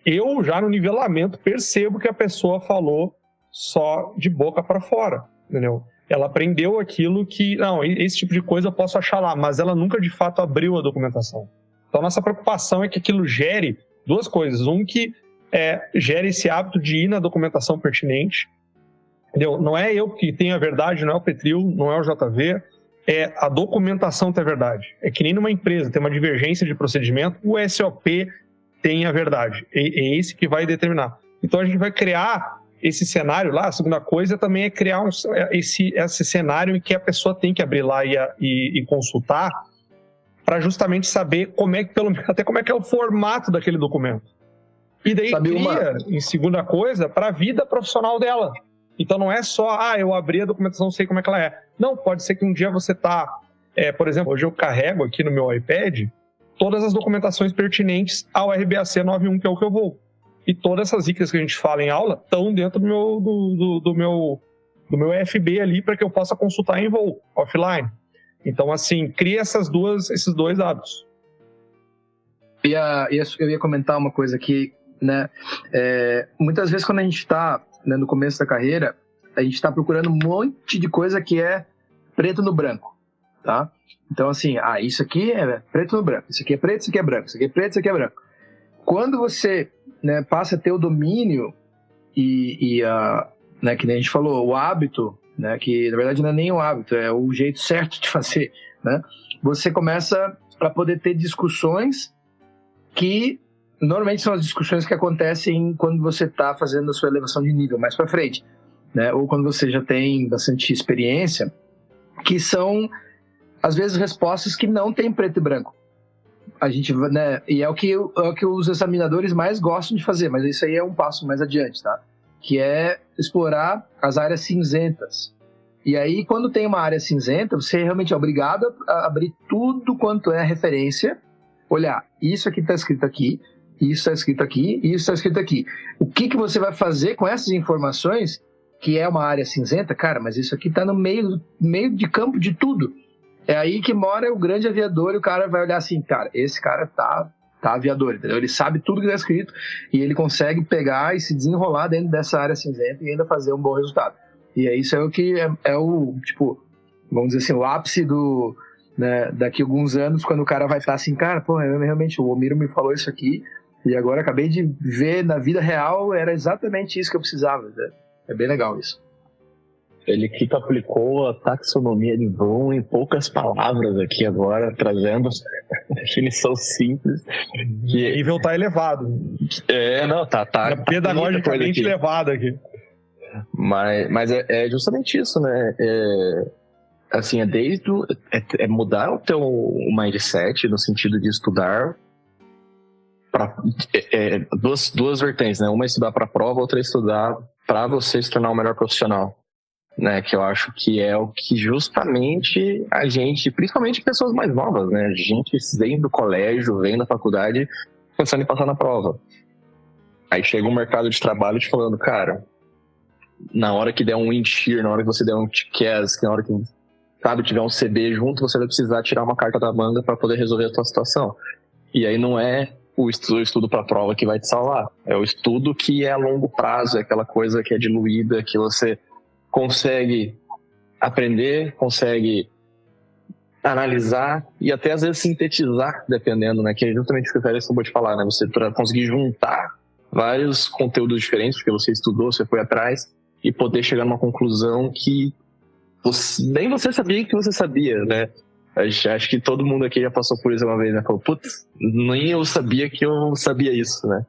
Eu já no nivelamento percebo que a pessoa falou só de boca para fora, entendeu? Ela aprendeu aquilo que, não, esse tipo de coisa eu posso achar lá, mas ela nunca de fato abriu a documentação. Então nossa preocupação é que aquilo gere duas coisas. Um, que gere esse hábito de ir na documentação pertinente, entendeu? Não é eu que tenho a verdade, não é o Petril, não é o JV, é a documentação ter verdade. É que nem numa empresa tem uma divergência de procedimento, o SOP tem a verdade. É esse que vai determinar. Então a gente vai criar esse cenário lá. A segunda coisa também é criar esse cenário em que a pessoa tem que abrir lá e consultar para justamente saber até como é que é o formato daquele documento. E daí em segunda coisa, para a vida profissional dela. Então não é só, eu abri a documentação, sei como é que ela é. Não, pode ser que um dia você por exemplo, hoje eu carrego aqui no meu iPad todas as documentações pertinentes ao RBAC 91, que é o que eu vou. E todas essas ICAs que a gente fala em aula estão dentro do meu FB ali para que eu possa consultar em voo, offline. Então, assim, cria esses dois hábitos. Eu ia comentar uma coisa aqui, né? Muitas vezes quando a gente está, né, no começo da carreira, a gente está procurando um monte de coisa que é preto no branco, tá? Então, assim, isso aqui é preto no branco, isso aqui é preto, isso aqui é branco, isso aqui é preto, isso aqui é branco. Quando você, né, passa a ter o domínio né, que nem a gente falou, o hábito, né, que na verdade não é nem o hábito, é o jeito certo de fazer, né? Você começa a poder ter discussões que normalmente são as discussões que acontecem quando você está fazendo a sua elevação de nível mais para frente, né? Ou quando você já tem bastante experiência, que são às vezes respostas que não tem preto e branco. A gente, né, e é o que os examinadores mais gostam de fazer, mas isso aí é um passo mais adiante, tá? Que é explorar as áreas cinzentas. E aí, quando tem uma área cinzenta, você realmente é obrigado a abrir tudo quanto é referência, olhar, isso aqui está escrito aqui, isso está escrito aqui, isso está escrito aqui. O que você vai fazer com essas informações, que é uma área cinzenta? Cara, mas isso aqui está no meio de campo de tudo. É aí que mora o grande aviador e o cara vai olhar assim, cara, esse cara tá aviador, entendeu? Ele sabe tudo que está escrito e ele consegue pegar e se desenrolar dentro dessa área cinzenta e ainda fazer um bom resultado. E isso é o que é o, tipo, vamos dizer assim, o ápice né, daqui a alguns anos, quando o cara vai estar assim, cara, pô, realmente, o Omiro me falou isso aqui e agora acabei de ver na vida real, era exatamente isso que eu precisava. Né? É bem legal isso. Ele que aplicou a taxonomia de voo em poucas palavras aqui agora, trazendo definição simples. O nível tá elevado. Não, tá pedagogicamente elevado aqui. Mas é justamente isso, né? Assim, é mudar o teu mindset no sentido de estudar duas vertentes, né? Uma é estudar para a prova, outra é estudar para você se tornar um melhor profissional. Né, que eu acho que é o que justamente a gente, principalmente pessoas mais novas, né, a gente vem do colégio, vem da faculdade pensando em passar na prova. Aí chega um mercado de trabalho te falando, cara, na hora que der um wind shear, na hora que você der um TCAS, na hora que tiver um CB junto, você vai precisar tirar uma carta da manga para poder resolver a sua situação. E aí não é o estudo para a prova que vai te salvar, é o estudo que é a longo prazo, é aquela coisa que é diluída, que você consegue aprender, consegue analisar e até às vezes sintetizar, dependendo, né? Que é justamente o que o Félix acabou de falar, né? Você conseguir juntar vários conteúdos diferentes, porque você estudou, você foi atrás, e poder chegar numa conclusão que nem você sabia que você sabia, né? Acho que todo mundo aqui já passou por isso uma vez, né? Falou, putz, nem eu sabia que eu sabia isso, né?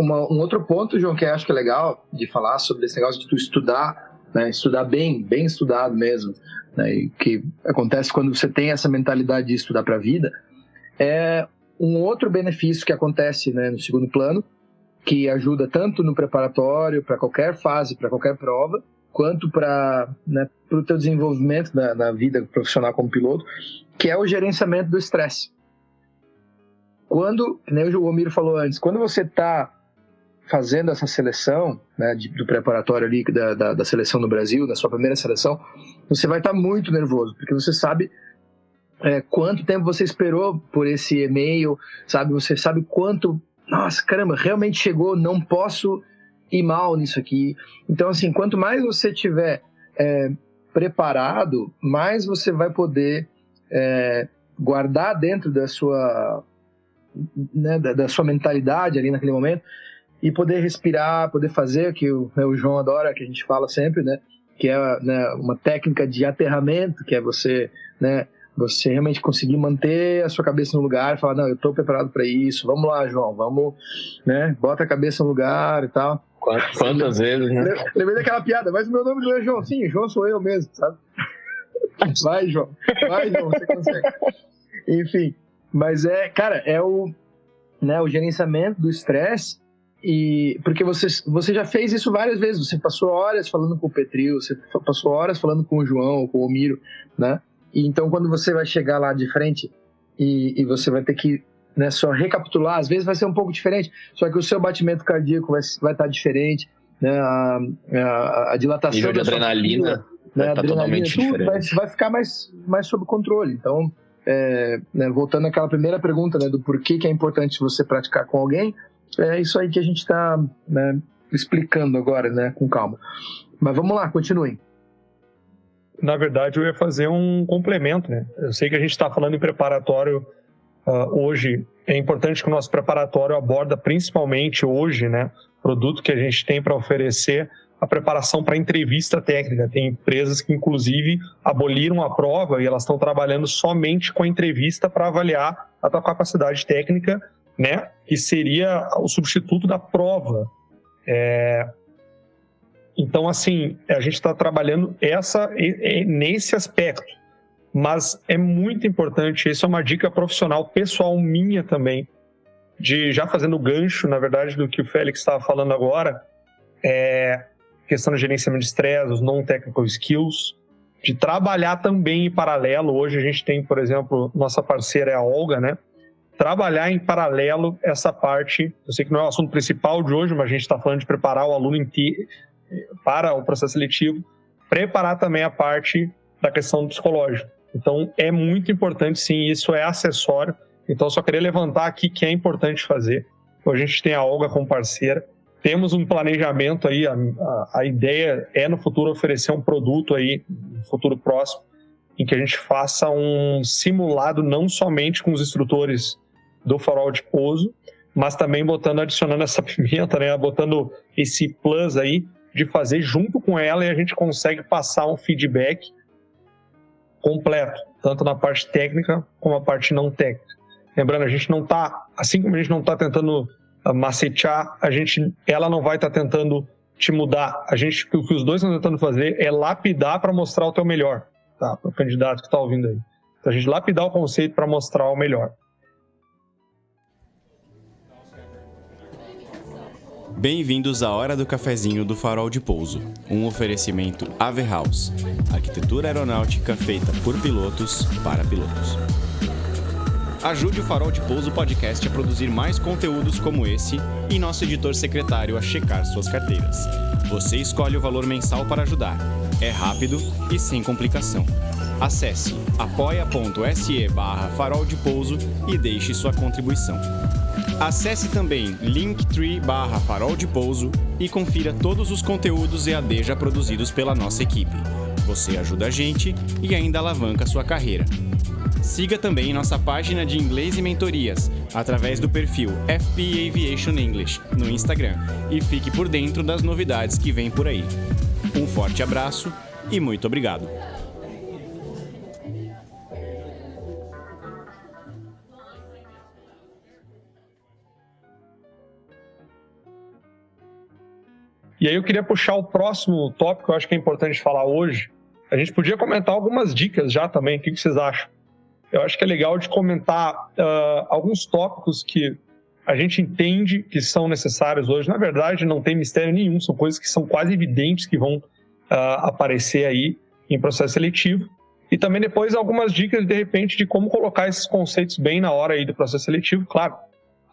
Um outro ponto, João, que eu acho que é legal de falar sobre esse negócio de tu estudar, né, estudar bem estudado mesmo, né, e que acontece quando você tem essa mentalidade de estudar para a vida, é um outro benefício que acontece, né, no segundo plano, que ajuda tanto no preparatório, para qualquer fase, para qualquer prova, quanto para, né, o teu desenvolvimento na vida profissional como piloto, que é o gerenciamento do estresse. Quando, nem o Omiro falou antes, quando você está fazendo essa seleção, né, do preparatório ali, da seleção no Brasil, da sua primeira seleção, você vai estar muito nervoso, porque você sabe quanto tempo você esperou por esse e-mail, sabe? Você sabe quanto, nossa, caramba, realmente chegou, não posso ir mal nisso aqui. Então, assim, quanto mais você tiver preparado, mais você vai poder guardar dentro da sua, né, da sua mentalidade ali naquele momento e poder respirar, poder fazer o que o João adora, que a gente fala sempre, né, que é, né, uma técnica de aterramento, que é você, né, você realmente conseguir manter a sua cabeça no lugar e falar, não, eu estou preparado para isso, vamos lá, João, vamos, né, bota a cabeça no lugar e tal. Quantas vezes, né? Lembrei daquela piada, mas o meu nome não é João. Sim, João sou eu mesmo, sabe? Vai, João, você consegue. Enfim, mas cara, é o gerenciamento do estresse, e porque você já fez isso várias vezes, você passou horas falando com o Petril, você passou horas falando com o João, com o Miro, né? E então quando você vai chegar lá de frente e você vai ter que, né, só recapitular, às vezes vai ser um pouco diferente, só que o seu batimento cardíaco vai estar diferente, né? A dilatação nível de da sua adrenalina, fibra, né, tá totalmente tudo diferente. vai ficar mais sob controle. Então, né, voltando àquela primeira pergunta, né, do porquê que é importante você praticar com alguém, é isso aí que a gente está, né, explicando agora, né, com calma. Mas vamos lá, continuem. Na verdade, eu ia fazer um complemento, né? Eu sei que a gente está falando em preparatório hoje. É importante que o nosso preparatório aborda principalmente hoje, né, produto que a gente tem para oferecer, a preparação para entrevista técnica. Tem empresas que, inclusive, aboliram a prova e elas estão trabalhando somente com a entrevista para avaliar a tua capacidade técnica, né, que seria o substituto da prova. Então, assim, a gente está trabalhando nesse aspecto, mas é muito importante, isso é uma dica profissional, pessoal minha também, de já fazendo gancho, na verdade, do que o Félix estava falando agora, questão de gerenciamento de estresse, os non-technical skills, de trabalhar também em paralelo. Hoje a gente tem, por exemplo, nossa parceira é a Olga, né? Trabalhar em paralelo essa parte, eu sei que não é o assunto principal de hoje, mas a gente está falando de preparar o aluno para o processo seletivo, preparar também a parte da questão do psicológico. Então, é muito importante, sim, isso é acessório. Então, só queria levantar aqui que é importante fazer. Hoje a gente tem a Olga como parceira, temos um planejamento aí, a ideia é no futuro oferecer um produto aí, no futuro próximo, em que a gente faça um simulado não somente com os instrutores do farol de pouso, mas também adicionando essa pimenta, né, botando esse plus aí, de fazer junto com ela, e a gente consegue passar um feedback completo, tanto na parte técnica como a parte não técnica. Lembrando, a gente não está, assim como a gente não está tentando macetear, ela não vai estar tentando te mudar. O que os dois estão tentando fazer é lapidar para mostrar o teu melhor, tá? Para o candidato que está ouvindo aí. Então, a gente lapidar o conceito para mostrar o melhor. Bem-vindos à Hora do Cafezinho do Farol de Pouso, um oferecimento Ave House, arquitetura aeronáutica feita por pilotos para pilotos. Ajude o Farol de Pouso Podcast a produzir mais conteúdos como esse e nosso editor secretário a checar suas carteiras. Você escolhe o valor mensal para ajudar. É rápido e sem complicação. Acesse apoia.se/Farol de Pouso e deixe sua contribuição. Acesse também linktree/Farol de Pouso e confira todos os conteúdos EAD já produzidos pela nossa equipe. Você ajuda a gente e ainda alavanca sua carreira. Siga também nossa página de inglês e mentorias através do perfil FP Aviation English no Instagram e fique por dentro das novidades que vêm por aí. Um forte abraço e muito obrigado! E aí eu queria puxar o próximo tópico que eu acho que é importante falar hoje. A gente podia comentar algumas dicas já também, o que vocês acham? Eu acho que é legal de comentar alguns tópicos que a gente entende que são necessários hoje. Na verdade, não tem mistério nenhum, são coisas que são quase evidentes que vão aparecer aí em processo seletivo. E também depois algumas dicas, de repente, de como colocar esses conceitos bem na hora aí do processo seletivo, claro.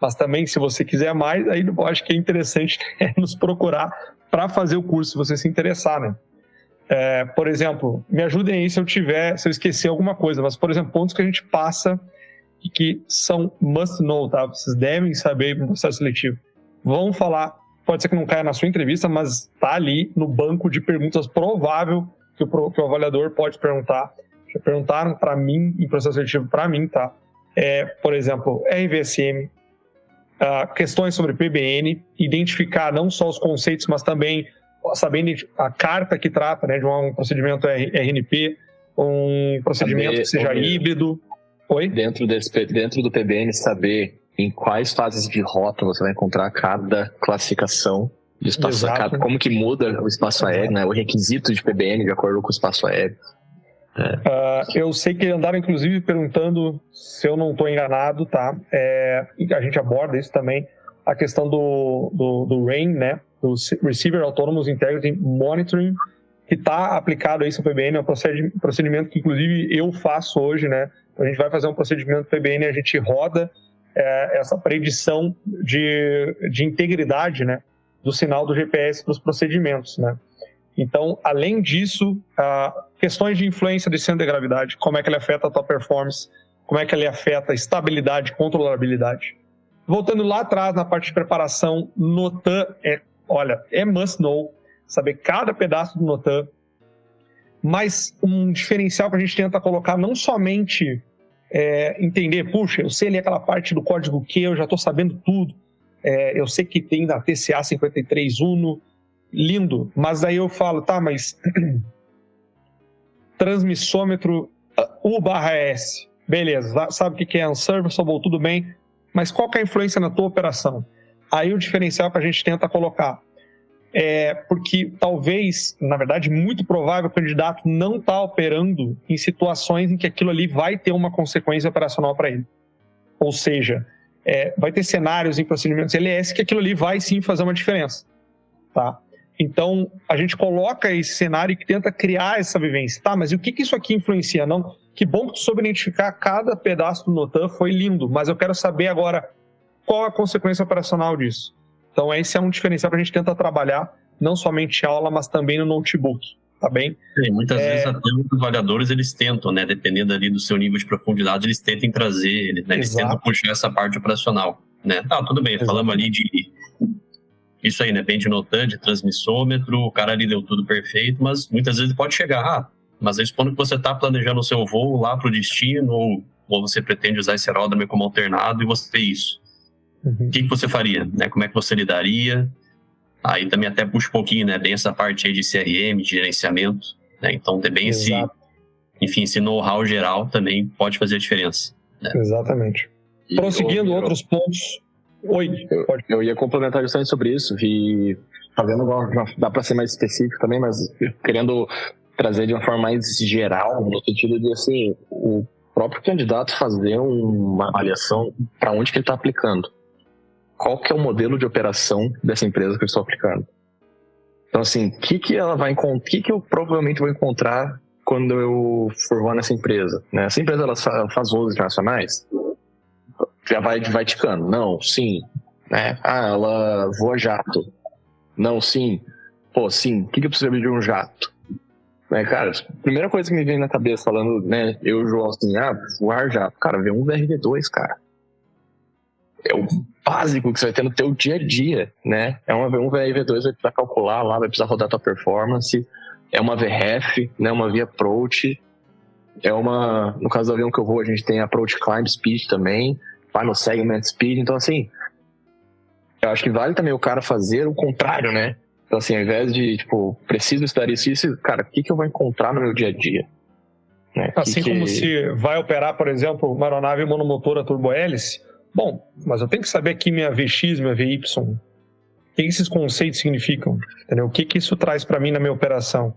Mas também, se você quiser mais, aí eu acho que é interessante nos procurar para fazer o curso, se você se interessar, né? Por exemplo, me ajudem aí se eu esquecer alguma coisa, mas, por exemplo, pontos que a gente passa e que são must know, tá? Vocês devem saber no processo seletivo. Vão falar, pode ser que não caia na sua entrevista, mas tá ali no banco de perguntas provável que o avaliador pode perguntar. Já perguntaram para mim, em processo seletivo, para mim, tá? Por exemplo, RVSM, questões sobre PBN, identificar não só os conceitos, mas também saber a carta que trata, né, de um procedimento RNP, um procedimento que seja híbrido. Oi? Dentro do PBN, saber em quais fases de rota você vai encontrar cada classificação de espaço aéreo, como que muda o espaço aéreo, né, o requisito de PBN de acordo com o espaço aéreo. Eu sei que andaram, inclusive, perguntando, se eu não estou enganado, tá? A gente aborda isso também, a questão do RAIN, né? Do Receiver Autonomous Integrity Monitoring, que está aplicado a isso no PBN, é um procedimento que, inclusive, eu faço hoje, né? A gente vai fazer um procedimento PBN, a gente roda essa predição de integridade, né? Do sinal do GPS para os procedimentos, né? Então, além disso, questões de influência de centro de gravidade, como é que ele afeta a tua performance, como é que ele afeta a estabilidade e controlabilidade. Voltando lá atrás, na parte de preparação, NOTAM é must know, saber cada pedaço do NOTAM, mas um diferencial que a gente tenta colocar não somente entender, puxa, eu sei ali aquela parte do código Q, eu já estou sabendo tudo, eu sei que tem da TCA 53 Uno, lindo, mas aí eu falo, tá, mas transmissômetro U/S, beleza, sabe o que é unserviceable, tudo bem, mas qual que é a influência na tua operação? Aí o diferencial que a gente tenta colocar porque talvez, na verdade, muito provável o candidato não está operando em situações em que aquilo ali vai ter uma consequência operacional para ele. Ou seja, vai ter cenários em procedimentos LS que aquilo ali vai sim fazer uma diferença, tá? Então, a gente coloca esse cenário e tenta criar essa vivência. Tá, mas e o que isso aqui influencia? Não, que bom que tu soube identificar cada pedaço do NOTAM, foi lindo, mas eu quero saber agora qual a consequência operacional disso. Então, esse é um diferencial que a gente tenta trabalhar, não somente em aula, mas também no notebook, tá bem? Sim, muitas vezes até os avaliadores, eles tentam, né, dependendo ali do seu nível de profundidade, eles tentam trazer, né, eles tentam puxar essa parte operacional, né? Tudo bem, falamos ali de isso aí, né, bem de NOTAM, de transmissômetro, o cara ali deu tudo perfeito, mas muitas vezes pode chegar, mas aí supondo que você está planejando o seu voo lá para o destino, ou você pretende usar esse aeródromo como alternado e você tem isso. O que você faria, né? Como é que você lidaria? Aí também até puxa um pouquinho, né, bem essa parte aí de CRM, de gerenciamento, né? Então ter bem esse know-how geral também pode fazer a diferença, né? Exatamente. Prosseguindo outros pontos. Oi, eu ia complementar justamente sobre isso e fazendo, dá para ser mais específico também, mas querendo trazer de uma forma mais geral, no sentido de, assim, o próprio candidato fazer uma avaliação para onde que ele está aplicando. Qual que é o modelo de operação dessa empresa que eu estou aplicando? Então, assim, o que eu provavelmente vou encontrar quando eu for voar nessa empresa, né? Essa empresa, ela faz voos internacionais? Já vai ticando. Não, sim. Né? Ela voa jato. Não, sim. Pô, sim. O que eu preciso de um jato? Né, cara, a primeira coisa que me vem na cabeça falando, né, eu e o João, assim, voar jato. Cara, vê um VRV2, cara. É o básico que você vai ter no teu dia a dia, né? Um VRV2 vai precisar calcular lá, vai precisar rodar tua performance. É uma VRF, né, uma V-Approach. No caso do avião que eu vou, a gente tem Approach Climb Speed também. Vai no Segment Speed, então assim, eu acho que vale também o cara fazer o contrário, né? Então assim, ao invés de, tipo, preciso estudar isso, cara, o que eu vou encontrar no meu dia a dia? Né? Assim como se vai operar, por exemplo, uma aeronave monomotora turbohélice, bom, mas eu tenho que saber aqui minha VX, minha VY, o que esses conceitos significam, entendeu? O que isso traz para mim na minha operação?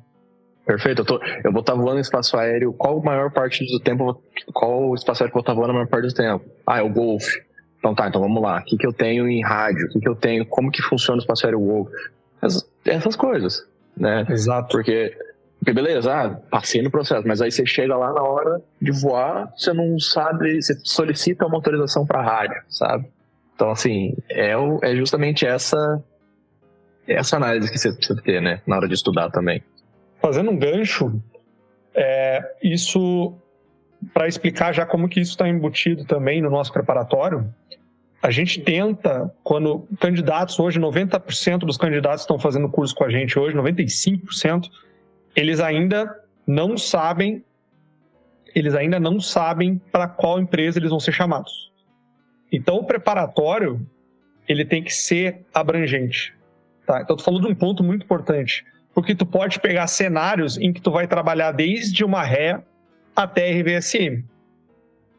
Perfeito, eu vou estar voando em espaço aéreo, qual o espaço aéreo que eu vou estar voando a maior parte do tempo? É o Golf. Então vamos lá, o que eu tenho em rádio, o que eu tenho, como que funciona o espaço aéreo Golf? Essas coisas, né? Exato. Porque beleza, passei no processo, mas aí você chega lá na hora de voar, você não sabe, você solicita uma autorização para rádio, sabe? Então, assim, é justamente essa análise que você precisa ter, né, na hora de estudar também. Fazendo um gancho, isso, para explicar já como que isso está embutido também no nosso preparatório, a gente tenta, quando candidatos hoje, 90% dos candidatos que estão fazendo curso com a gente hoje, 95%, eles ainda não sabem para qual empresa eles vão ser chamados. Então, o preparatório, ele tem que ser abrangente. Tá? Então, tu falou de um ponto muito importante, porque tu pode pegar cenários em que tu vai trabalhar desde uma ré até RVSM.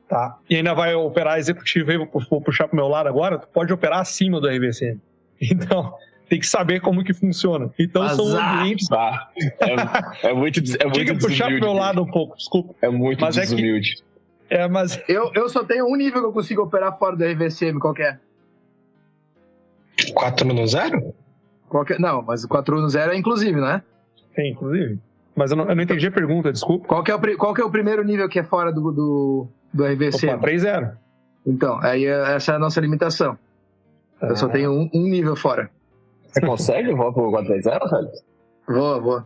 Tá? E ainda vai operar executivo, aí vou puxar para o meu lado agora, tu pode operar acima do RVSM. Então, tem que saber como que funciona. Então, são ambientes... É muito Tinha que puxar para o meu lado um pouco, desculpa. É muito desumilde. Mas... Eu só tenho um nível que eu consigo operar fora do RVSM, qual que é? 4-0? Não, mas o 4-0 é inclusive, não é? É inclusive. Mas eu não entendi a pergunta, desculpa. Qual que é o primeiro nível que é fora do RVSM? Opa, 3-0. Então, aí essa é a nossa limitação. Eu só tenho um nível fora. Você consegue voar pro 4-0, velho? Vou.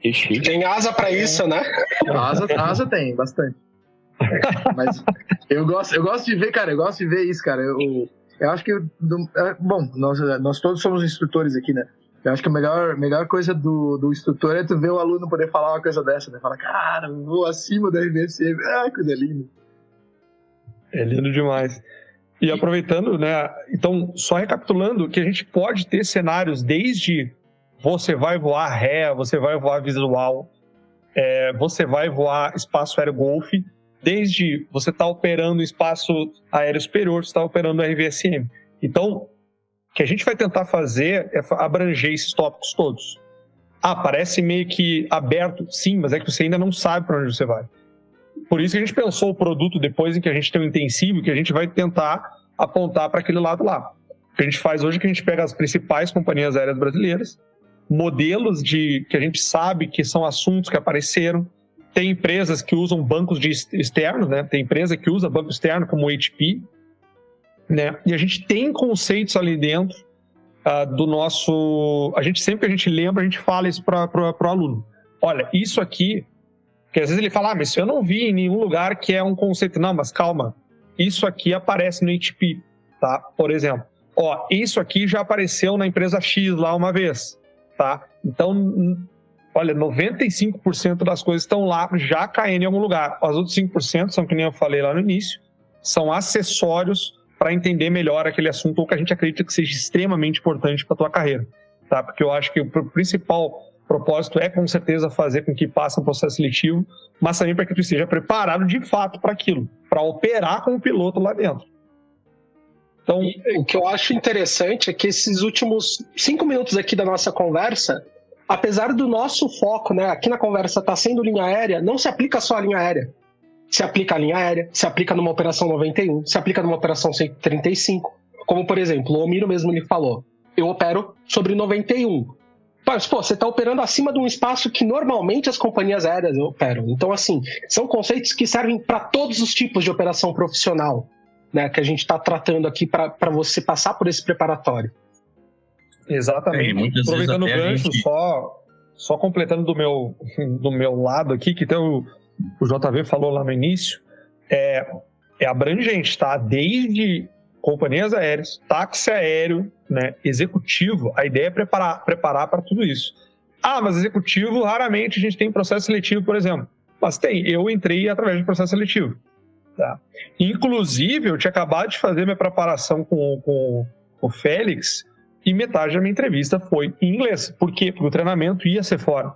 Ixi. Tem asa pra isso, né? Asa tem, bastante. Mas eu gosto de ver, cara, isso, cara. Eu acho que, bom, nós todos somos instrutores aqui, né? Eu acho que a melhor coisa do instrutor é tu ver o aluno poder falar uma coisa dessa, né? Falar, cara, eu vou acima da RVSM. Coisa linda. É lindo demais. E aproveitando, né? Então, só recapitulando, que a gente pode ter cenários desde você vai voar ré, você vai voar visual, você vai voar espaço aéreo Golf, desde você está operando espaço aéreo superior, você está operando RVSM. Então, o que a gente vai tentar fazer é abranger esses tópicos todos. Parece meio que aberto, sim, mas é que você ainda não sabe para onde você vai. Por isso que a gente pensou o produto depois em que a gente tem um intensivo, que a gente vai tentar apontar para aquele lado lá. O que a gente faz hoje é que a gente pega as principais companhias aéreas brasileiras, modelos que a gente sabe que são assuntos que apareceram. Tem empresas que usam bancos externos, né? Tem empresa que usa banco externo como o HP, né? E a gente tem conceitos ali dentro do nosso... sempre que a gente lembra, a gente fala isso para o aluno. Olha, isso aqui... Porque às vezes ele fala, mas eu não vi em nenhum lugar que é um conceito. Não, mas calma. Isso aqui aparece no HP, tá? Por exemplo. Isso aqui já apareceu na empresa X lá uma vez, tá? Então, olha, 95% das coisas estão lá já caindo em algum lugar. Os outros 5% são, que nem eu falei lá no início, são acessórios para entender melhor aquele assunto ou que a gente acredita que seja extremamente importante para a tua carreira, tá? Porque eu acho que o principal propósito é, com certeza, fazer com que passe um processo seletivo, mas também para que tu esteja preparado de fato para aquilo, para operar como piloto lá dentro. Então, o que eu acho interessante é que esses últimos 5 minutos aqui da nossa conversa, apesar do nosso foco, né, aqui na conversa está sendo linha aérea, não se aplica só a linha aérea. Se aplica a linha aérea, se aplica numa operação 91, se aplica numa operação 135. Como, por exemplo, o Omiro mesmo ele falou, eu opero sobre 91. Mas, você está operando acima de um espaço que normalmente as companhias aéreas operam. Então, assim, são conceitos que servem para todos os tipos de operação profissional, né, que a gente está tratando aqui para você passar por esse preparatório. Exatamente. Aproveitando o gancho, só completando do meu lado aqui, que o JV falou lá no início, é abrangente, tá? Desde companhias aéreas, táxi aéreo, né, executivo, a ideia é preparar para tudo isso. Mas executivo, raramente a gente tem processo seletivo, por exemplo. Mas eu entrei através de processo seletivo. Tá? Inclusive, eu tinha acabado de fazer minha preparação com o Félix e metade da minha entrevista foi em inglês. Por quê? Porque o treinamento ia ser fora.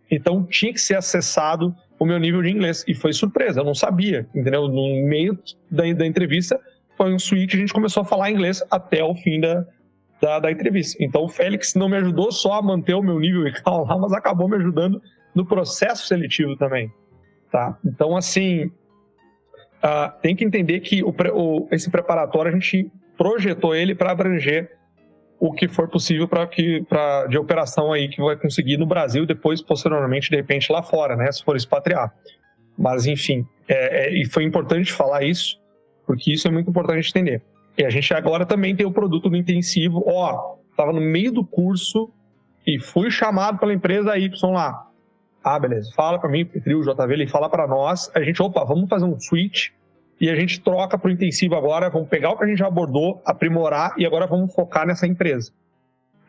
Então, tinha que ser acessado o meu nível de inglês. E foi surpresa, eu não sabia, entendeu? No meio da entrevista, foi um switch, a gente começou a falar inglês até o fim da entrevista. Então, o Félix não me ajudou só a manter o meu nível ICAO lá, mas acabou me ajudando no processo seletivo também. Tá? Então, assim, tem que entender que esse preparatório, a gente projetou ele para abranger o que for possível de operação aí que vai conseguir no Brasil e depois, posteriormente, de repente, lá fora, né? Se for expatriar. Mas, enfim, e foi importante falar isso, porque isso é muito importante a gente entender. E a gente agora também tem o produto do intensivo. Estava no meio do curso e fui chamado pela empresa Y lá. Beleza, fala para mim, Petrio, JV, ele fala para nós, a gente, vamos fazer um switch e a gente troca para o intensivo agora, vamos pegar o que a gente já abordou, aprimorar e agora vamos focar nessa empresa.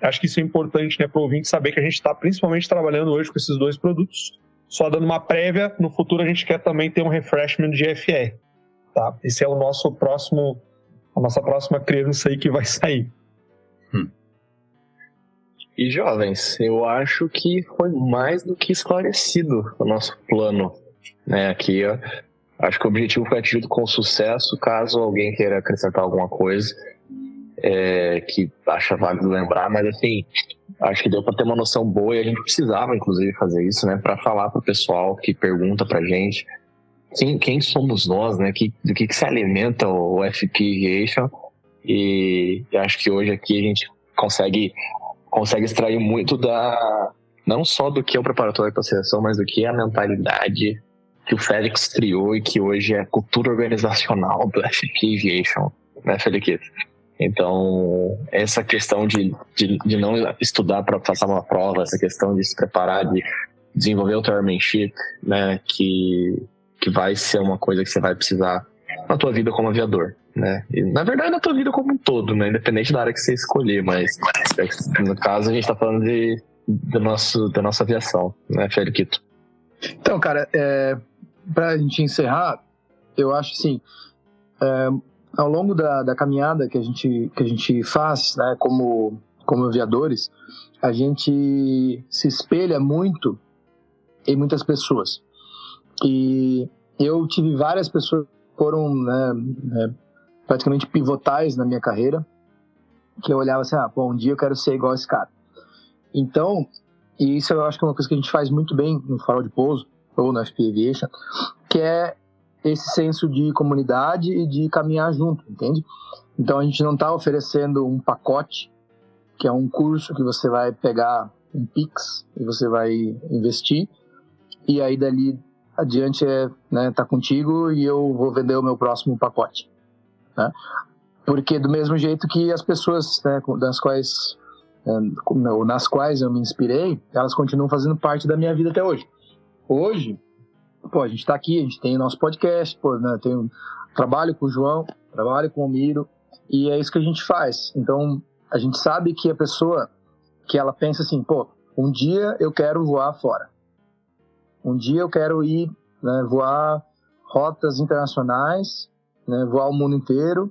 Acho que isso é importante, né, para o ouvinte saber que a gente está principalmente trabalhando hoje com esses dois produtos. Só dando uma prévia, no futuro a gente quer também ter um refreshment de FR. Tá? Esse é a nossa próxima criança aí que vai sair. E jovens, eu acho que foi mais do que esclarecido o nosso plano, né? Aqui, acho que o objetivo foi atingido com sucesso. Caso alguém queira acrescentar alguma coisa que acha válido lembrar, mas assim, acho que deu para ter uma noção boa e a gente precisava, inclusive, fazer isso, né? Para falar para o pessoal que pergunta para gente quem somos nós, né? Do que se alimenta o FP Aviation. E acho que hoje aqui a gente consegue extrair muito não só do que é o preparatório para a seleção, mas do que é a mentalidade que o Félix criou e que hoje é a cultura organizacional do FP Aviation, né, Feliquito? Então, essa questão de não estudar para passar uma prova, essa questão de se preparar, de desenvolver o airmanship, né, que vai ser uma coisa que você vai precisar na tua vida como aviador, né? E, na verdade, na tua vida como um todo, né? Independente da área que você escolher, mas no caso a gente está falando da nossa aviação, né, Feliquito? Então, cara, pra gente encerrar, eu acho assim, ao longo da caminhada que a gente faz, né, como aviadores, a gente se espelha muito em muitas pessoas. E eu tive várias pessoas que foram, né, praticamente pivotais na minha carreira, que eu olhava assim, um dia eu quero ser igual a esse cara. Então, e isso eu acho que é uma coisa que a gente faz muito bem no Farol de Pouso, ou no FP Aviation, que é esse senso de comunidade e de caminhar junto, entende? Então a gente não está oferecendo um pacote, que é um curso que você vai pegar um Pix e você vai investir, e aí dali adiante tá contigo e eu vou vender o meu próximo pacote, né? Porque do mesmo jeito que as pessoas, né, nas quais eu me inspirei, elas continuam fazendo parte da minha vida até hoje. Hoje, a gente está aqui, a gente tem o nosso podcast, né, trabalho com o João, trabalho com o Miro, e é isso que a gente faz. Então, a gente sabe que a pessoa que ela pensa assim, um dia eu quero voar fora. Um dia eu quero ir, né, voar rotas internacionais, né, voar o mundo inteiro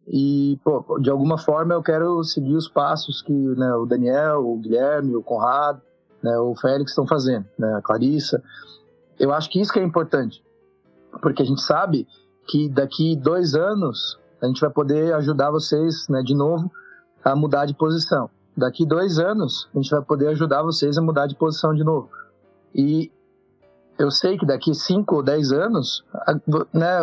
e, de alguma forma eu quero seguir os passos que, né, o Daniel, o Guilherme, o Conrado, né, o Félix estão fazendo, né, a Clarissa. Eu acho que isso que é importante, porque a gente sabe que daqui 2 anos a gente vai poder ajudar vocês, né, de novo a mudar de posição. Daqui 2 anos a gente vai poder ajudar vocês a mudar de posição de novo. E eu sei que daqui 5 ou 10 anos, né,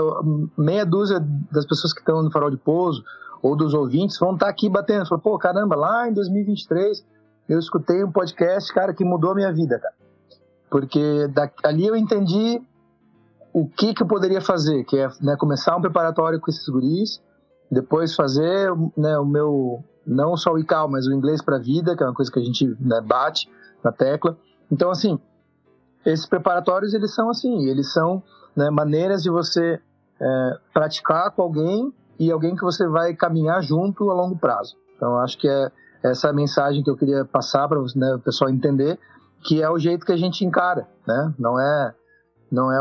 meia dúzia das pessoas que estão no Farol de Pouso ou dos ouvintes vão estar aqui batendo. Falam, caramba, lá em 2023 eu escutei um podcast, cara, que mudou a minha vida, cara. Porque ali eu entendi o que eu poderia fazer, que é, né, começar um preparatório com esses guris, depois fazer, né, o meu, não só o ICAO, mas o inglês para a vida, que é uma coisa que a gente, né, bate na tecla. Então, assim, esses preparatórios, eles são, né, maneiras de você praticar com alguém e alguém que você vai caminhar junto a longo prazo. Então, acho que é essa a mensagem que eu queria passar para, né, o pessoal entender, que é o jeito que a gente encara, né? Não é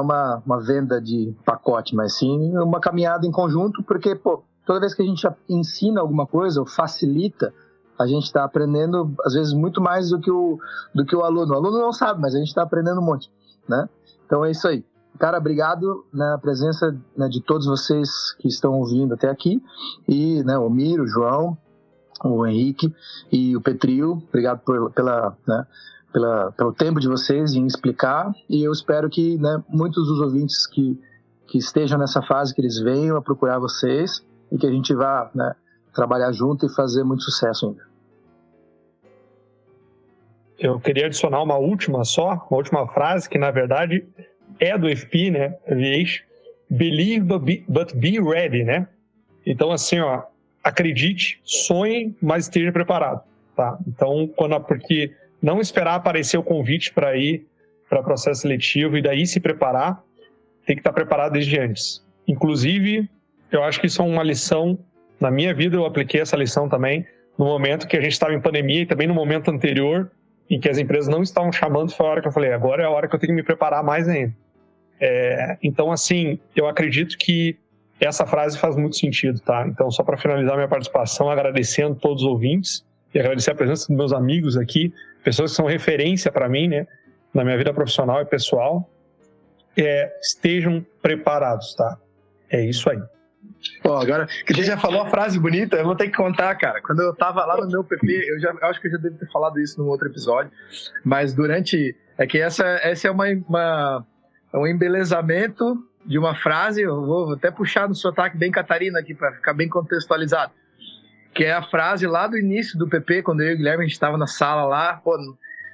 uma venda de pacote, mas sim uma caminhada em conjunto, porque, toda vez que a gente ensina alguma coisa ou facilita, a gente está aprendendo, às vezes, muito mais do que o aluno. O aluno não sabe, mas a gente está aprendendo um monte, né? Então é isso aí. Cara, obrigado na presença, né, de todos vocês que estão ouvindo até aqui. E, né, o Miro, o João, o Henrique e o Petrio. Obrigado pelo tempo de vocês em explicar. E eu espero que, né, muitos dos ouvintes que estejam nessa fase, que eles venham a procurar vocês e que a gente vá, né, trabalhar junto e fazer muito sucesso ainda. Eu queria adicionar uma última frase, que na verdade é do FP, né, Aviation, believe but be ready, né? Então, assim, ó, acredite, sonhe, mas esteja preparado, tá? Então, porque não esperar aparecer o convite para ir para o processo seletivo e daí se preparar, tem que estar preparado desde antes. Inclusive, eu acho que isso é uma lição, na minha vida eu apliquei essa lição também, no momento que a gente estava em pandemia e também no momento anterior, em que as empresas não estavam chamando, foi a hora que eu falei, agora é a hora que eu tenho que me preparar mais ainda. Então, assim, eu acredito que essa frase faz muito sentido, tá? Então, só para finalizar minha participação, agradecendo todos os ouvintes e agradecer a presença dos meus amigos aqui, pessoas que são referência para mim, né, na minha vida profissional e pessoal, estejam preparados, tá? É isso aí. Pô, agora que você já falou a frase bonita, eu vou ter que contar, cara. Quando eu tava lá no meu PP, eu acho que eu já devo ter falado isso num outro episódio, mas é que essa é um embelezamento de uma frase, eu vou até puxar no sotaque bem catarina aqui para ficar bem contextualizado, que é a frase lá do início do PP, quando eu e o Guilherme a gente estava na sala lá, pô,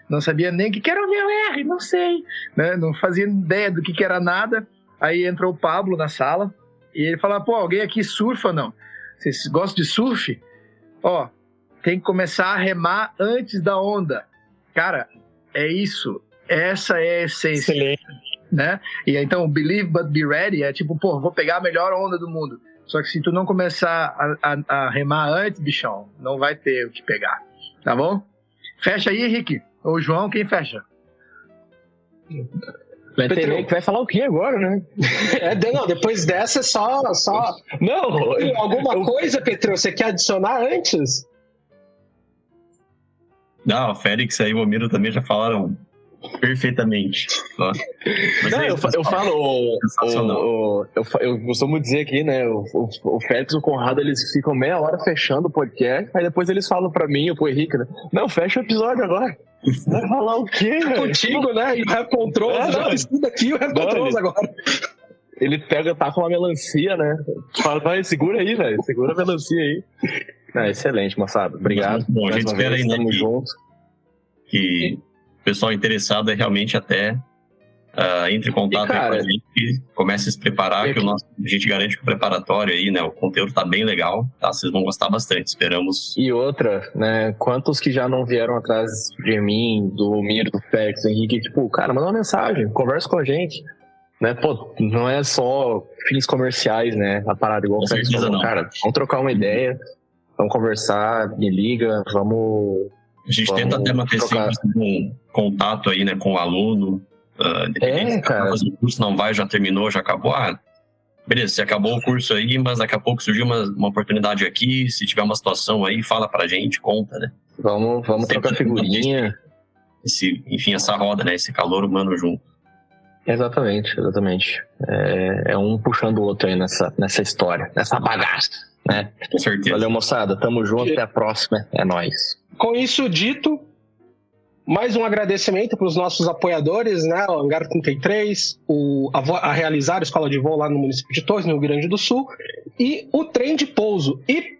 não sabia nem o que era o VOR, não sei, né? Não fazia ideia do que era nada. Aí entrou o Pablo na sala e ele falou, pô, alguém aqui surfa ou não? Vocês gostam de surf? Ó, tem que começar a remar antes da onda. Cara, é isso, essa é a essência. Excelente. Né? E então, believe but be ready é tipo, pô, vou pegar a melhor onda do mundo. Só que se tu não começar a remar antes, bichão, não vai ter o que pegar. Tá bom? Fecha aí, Henrique. Ou João, quem fecha? Vai falar o quê agora, né? Não, depois dessa é só... Não! Alguma coisa, Petro, você quer adicionar antes? Não, o Félix e o Omiro também já falaram perfeitamente. Não, eu falo, eu costumo dizer aqui, né, o Félix e o Conrado, eles ficam meia hora fechando o podcast, aí depois eles falam pra mim, pro Henrique, né, não, fecha o episódio agora. Vai falar o quê, velho? Contigo, né, e o Rap Controls, já precisa aqui o Rap Controls agora. Ele tá com uma melancia, né, fala, vai, segura aí, velho, segura a melancia aí. Excelente, moçada, obrigado. Bom, a gente espera aí, né, tamo junto. Que o pessoal interessado realmente até entre em contato com a gente e comece a se preparar, que a gente garante que o preparatório aí, né, o conteúdo tá bem legal, tá? Vocês vão gostar bastante, esperamos. E outra, né, quantos que já não vieram atrás de mim, do Miro, do Félix, do Henrique, tipo, cara, manda uma mensagem, conversa com a gente, né, pô, não é só fins comerciais, né, a parada igual o Félix falou, cara, vamos trocar uma ideia, vamos conversar, me liga, vamos... A gente tenta até manter sempre um contato aí, né, com o aluno. Cara. O curso não vai, já terminou, já acabou. Beleza, você acabou o curso aí, mas daqui a pouco surgiu uma oportunidade aqui. Se tiver uma situação aí, fala pra gente, conta, né? Vamos trocar figurinha. Enfim, essa roda, né? Esse calor humano junto. Exatamente. É um puxando o outro aí nessa história, nessa bagaça, né? Com certeza. Valeu, moçada. Tamo junto, até a próxima. É nóis. Com isso dito, mais um agradecimento para os nossos apoiadores, né? O Hangar 33, a Realizar, a escola de voo lá no município de Torres, no Rio Grande do Sul, e o Trem de Pouso. E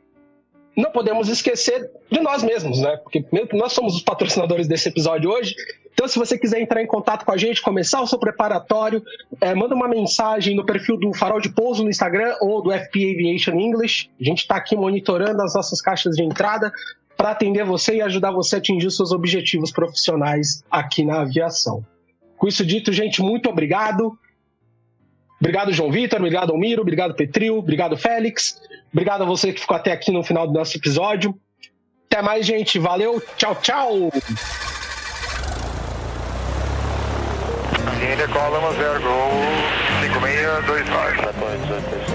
não podemos esquecer de nós mesmos, né? Porque nós somos os patrocinadores desse episódio hoje. Então, se você quiser entrar em contato com a gente, começar o seu preparatório, manda uma mensagem no perfil do Farol de Pouso no Instagram ou do FP Aviation English. A gente está aqui monitorando as nossas caixas de entrada para atender você e ajudar você a atingir os seus objetivos profissionais aqui na aviação. Com isso dito, gente, muito obrigado. Obrigado, João Vitor, obrigado, Almiro, obrigado, Petril, obrigado, Félix. Obrigado a você que ficou até aqui no final do nosso episódio. Até mais, gente. Valeu. Tchau, tchau. Linha Column 0 Gol 5629.